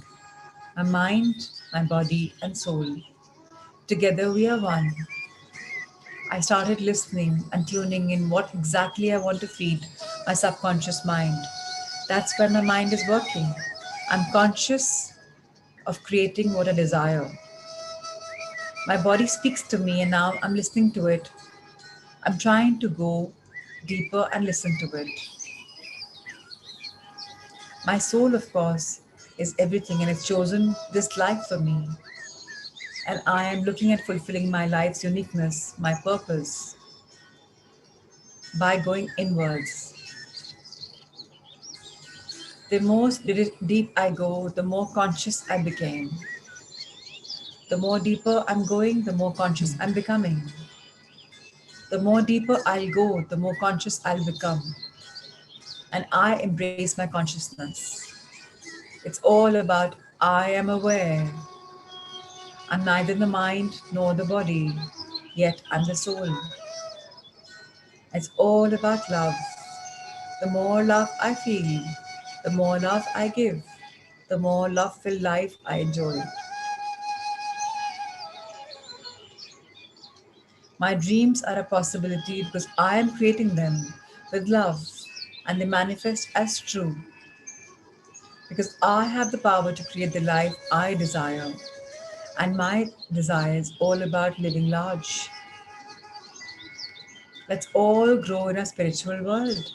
my mind, my body, and soul. Together we are one. I started listening and tuning in what exactly I want to feed my subconscious mind. That's when my mind is working. I'm conscious of creating what I desire. My body speaks to me, and now I'm listening to it. I'm trying to go deeper and listen to it. My soul, of course, is everything and it's chosen this life for me. And I am looking at fulfilling my life's uniqueness, my purpose, by going inwards. The deep I go, the more conscious I became. The more deeper I'm going, the more conscious I'm becoming. The more deeper I'll go, the more conscious I'll become. And I embrace my consciousness. It's all about I am aware. I'm neither the mind nor the body, yet I'm the soul. It's all about love. The more love I feel, the more love I give, the more love filled life I enjoy. My dreams are a possibility because I am creating them with love and they manifest as true because I have the power to create the life I desire. And my desire is all about living large. Let's all grow in a spiritual world,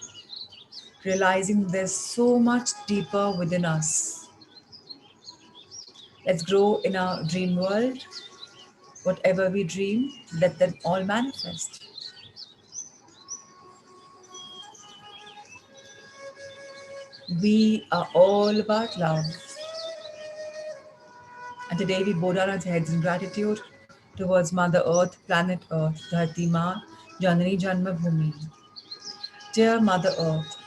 realizing there's so much deeper within us. Let's grow in our dream world. Whatever we dream, let them all manifest. We are all about love. And today we bow down our heads in gratitude towards Mother Earth, Planet Earth, Dharti Ma, Janani Janma Bhumi. Dear Mother Earth,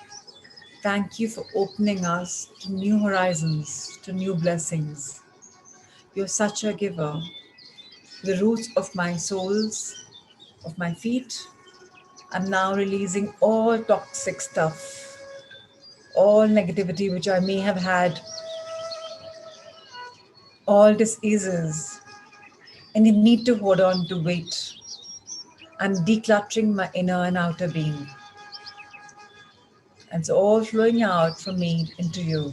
thank you for opening us to new horizons, to new blessings. You're such a giver. The roots of my soles, of my feet, I'm now releasing all toxic stuff, all negativity which I may have had, all diseases, and the need to hold on to weight. I'm decluttering my inner and outer being. And it's all flowing out from me into you.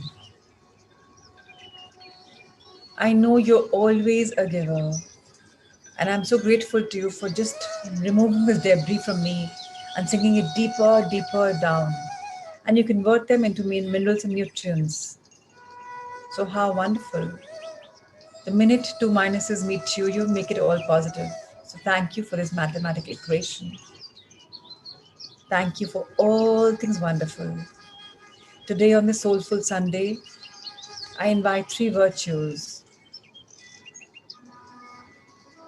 I know you're always a giver. And I'm so grateful to you for just removing this debris from me and sinking it deeper, deeper down. And you convert them into minerals and nutrients. So, how wonderful. The minute two minuses meet you, you make it all positive. So, thank you for this mathematical equation. Thank you for all things wonderful. Today, on this Soulful Sunday, I invite three virtues: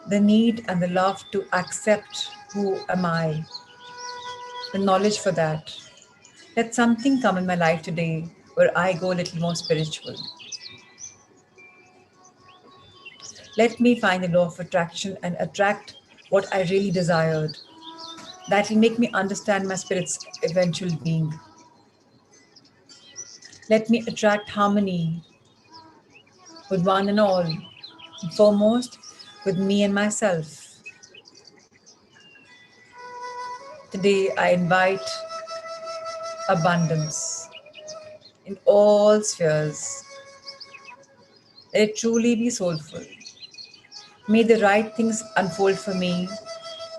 the need and the love to accept who am I, the knowledge for that. Let something come in my life today where I go a little more spiritual. Let me find the law of attraction and attract what I really desired. That will make me understand my spirit's eventual being. Let me attract harmony with one and all, and foremost with me and myself. Today I invite abundance in all spheres. Let it truly be soulful. May the right things unfold for me,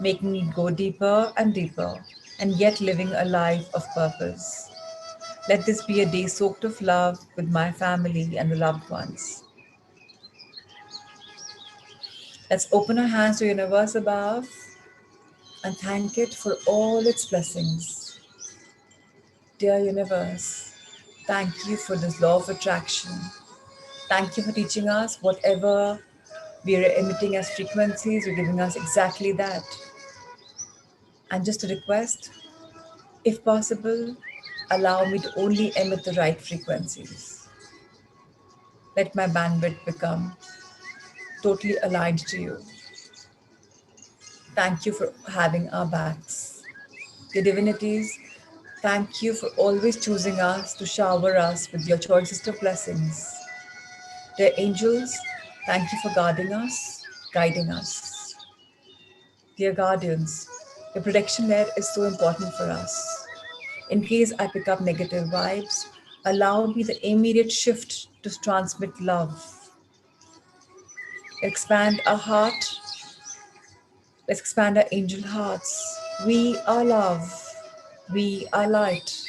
making me go deeper and deeper, and yet living a life of purpose. Let this be a day soaked of love with my family and the loved ones. Let's open our hands to the universe above and thank it for all its blessings. Dear universe, thank you for this law of attraction. Thank you for teaching us whatever we are emitting as frequencies, you're giving us exactly that. And just a request, if possible, allow me to only emit the right frequencies. Let my bandwidth become totally aligned to you. Thank you for having our backs. Dear divinities, thank you for always choosing us to shower us with your choicest of blessings. Dear angels, thank you for guarding us, guiding us. Dear guardians, your protection layer is so important for us. In case I pick up negative vibes, allow me the immediate shift to transmit love. Expand our heart. Let's expand our angel hearts. We are love. We are light.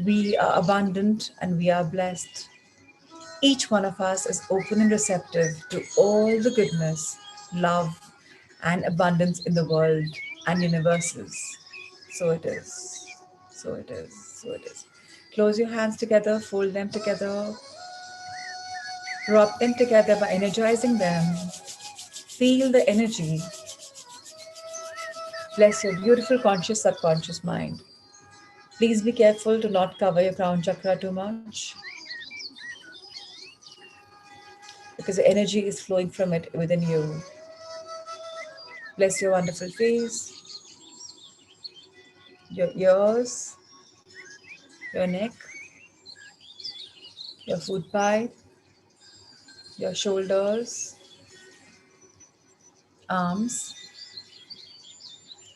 We are abundant and we are blessed. Each one of us is open and receptive to all the goodness, love, and abundance in the world and universes. So it is. So it is. So it is. Close your hands together, fold them together, rub them together by energizing them. Feel the energy. Bless your beautiful conscious subconscious mind. Please be careful to not cover your crown chakra too much because the energy is flowing from it within you. Bless your wonderful face, your ears, your neck, your food pipe, your shoulders, arms,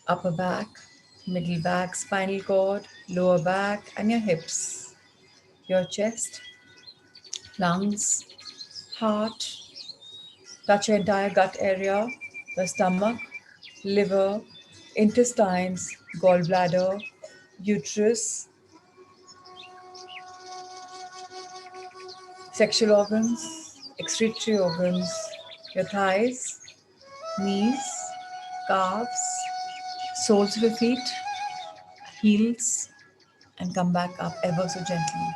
upper back, middle back, spinal cord, lower back, and your hips, your chest, lungs, heart. Touch your entire gut area, your stomach, liver, intestines, gallbladder, uterus, sexual organs, excretory organs, your thighs, knees, calves, soles of your feet, heels, and come back up ever so gently.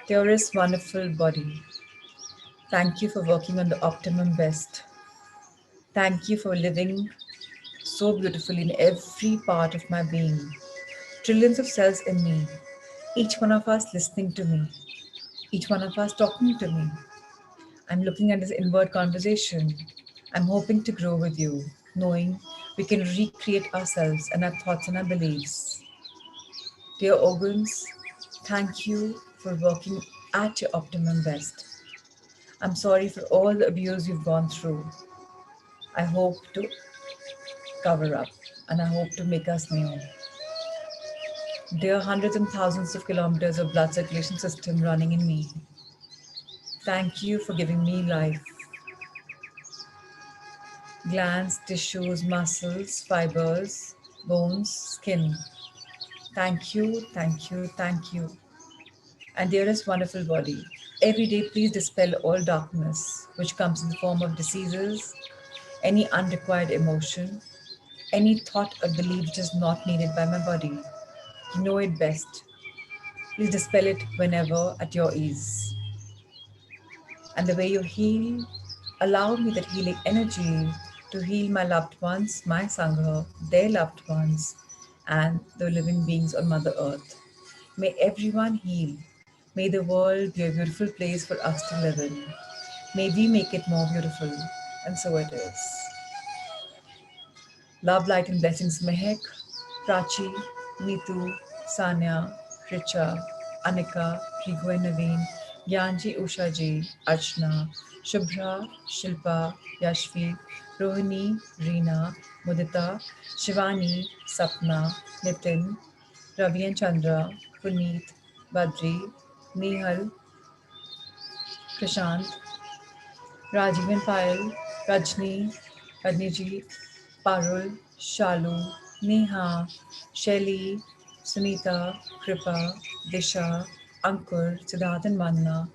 Dearest, wonderful body, thank you for working on the optimum best. Thank you for living so beautifully in every part of my being. Trillions of cells in me, each one of us listening to me, each one of us talking to me. I'm looking at this inward conversation. I'm hoping to grow with you, knowing we can recreate ourselves and our thoughts and our beliefs. Dear organs, thank you for working at your optimum best. I'm sorry for all the abuse you've gone through. I hope to cover up and I hope to make us new. Dear hundreds and thousands of kilometers of blood circulation system running in me, thank you for giving me life. Glands, tissues, muscles, fibers, bones, skin. Thank you, thank you, thank you. And dearest wonderful body, every day please dispel all darkness which comes in the form of diseases, any unrequired emotion, any thought or belief which is not needed by my body. You know it best. Please dispel it whenever at your ease. And the way you heal, allow me that healing energy to heal my loved ones, my Sangha, their loved ones, and the living beings on Mother Earth. May everyone heal. May the world be a beautiful place for us to live in. May we make it more beautiful. And so it is. Love, light, and blessings, Mehek, Prachi, Neetu, Sanya, Richa, Anika, Rigu and Naveen, Gyanji, Ushaji, Archana, Shubhra, Shilpa, Yashvi, Rohini, Reena, Mudita, Shivani, Sapna, Nitin, Ravi and Chandra, Puneet, Badri, Nehal, Prashant, Rajiv and Payal, Rajni, Radniji, Parul, Shalu, Neha, Shelly, Sunita, Kripa, Disha, Ankur, Siddharth and Manna,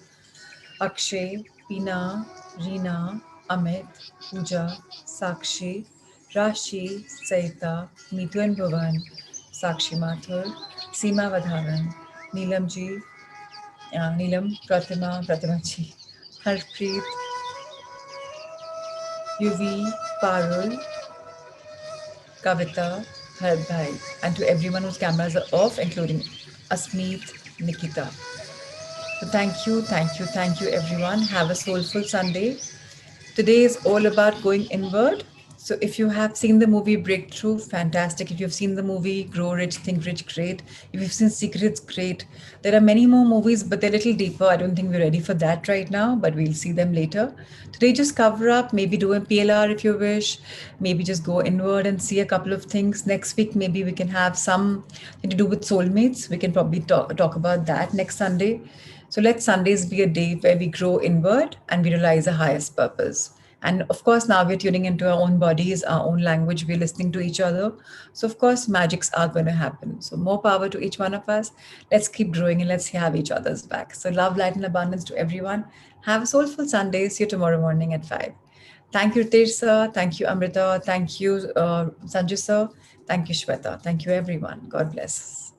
Akshay, Pina, Reena, Amit, Pooja, Sakshi, Rashi, Saita, Mitu and Bhavan, Sakshi Mathur, Seema Vadhavan, Neelam Ji, Neelam, Pratima Ji, Harpreet, Yuvi, Parul, Kavita, Bharat Bhai, and to everyone whose cameras are off, including Asmeet, Nikita. So thank you, everyone. Have a soulful Sunday. Today is all about going inward. So, if you have seen the movie Breakthrough, fantastic. If you've seen the movie Grow Rich, Think Rich, great. If you've seen Secrets, great. There are many more movies, but they're a little deeper. I don't think we're ready for that right now, but we'll see them later. Today, just cover up, maybe do a PLR if you wish, maybe just go inward and see a couple of things. Next week, maybe we can have something to do with soulmates. We can probably talk about that next Sunday. So let Sundays be a day where we grow inward and we realize our highest purpose. And of course, now we're tuning into our own bodies, our own language, we're listening to each other. So, of course, magics are going to happen. So, more power to each one of us. Let's keep growing and let's have each other's back. So, love, light, and abundance to everyone. Have a soulful Sunday. See you tomorrow morning at 5. Thank you, Ritesh sir. Thank you, Amrita. Thank you, Sanjay sir. Thank you, Shweta. Thank you, everyone. God bless.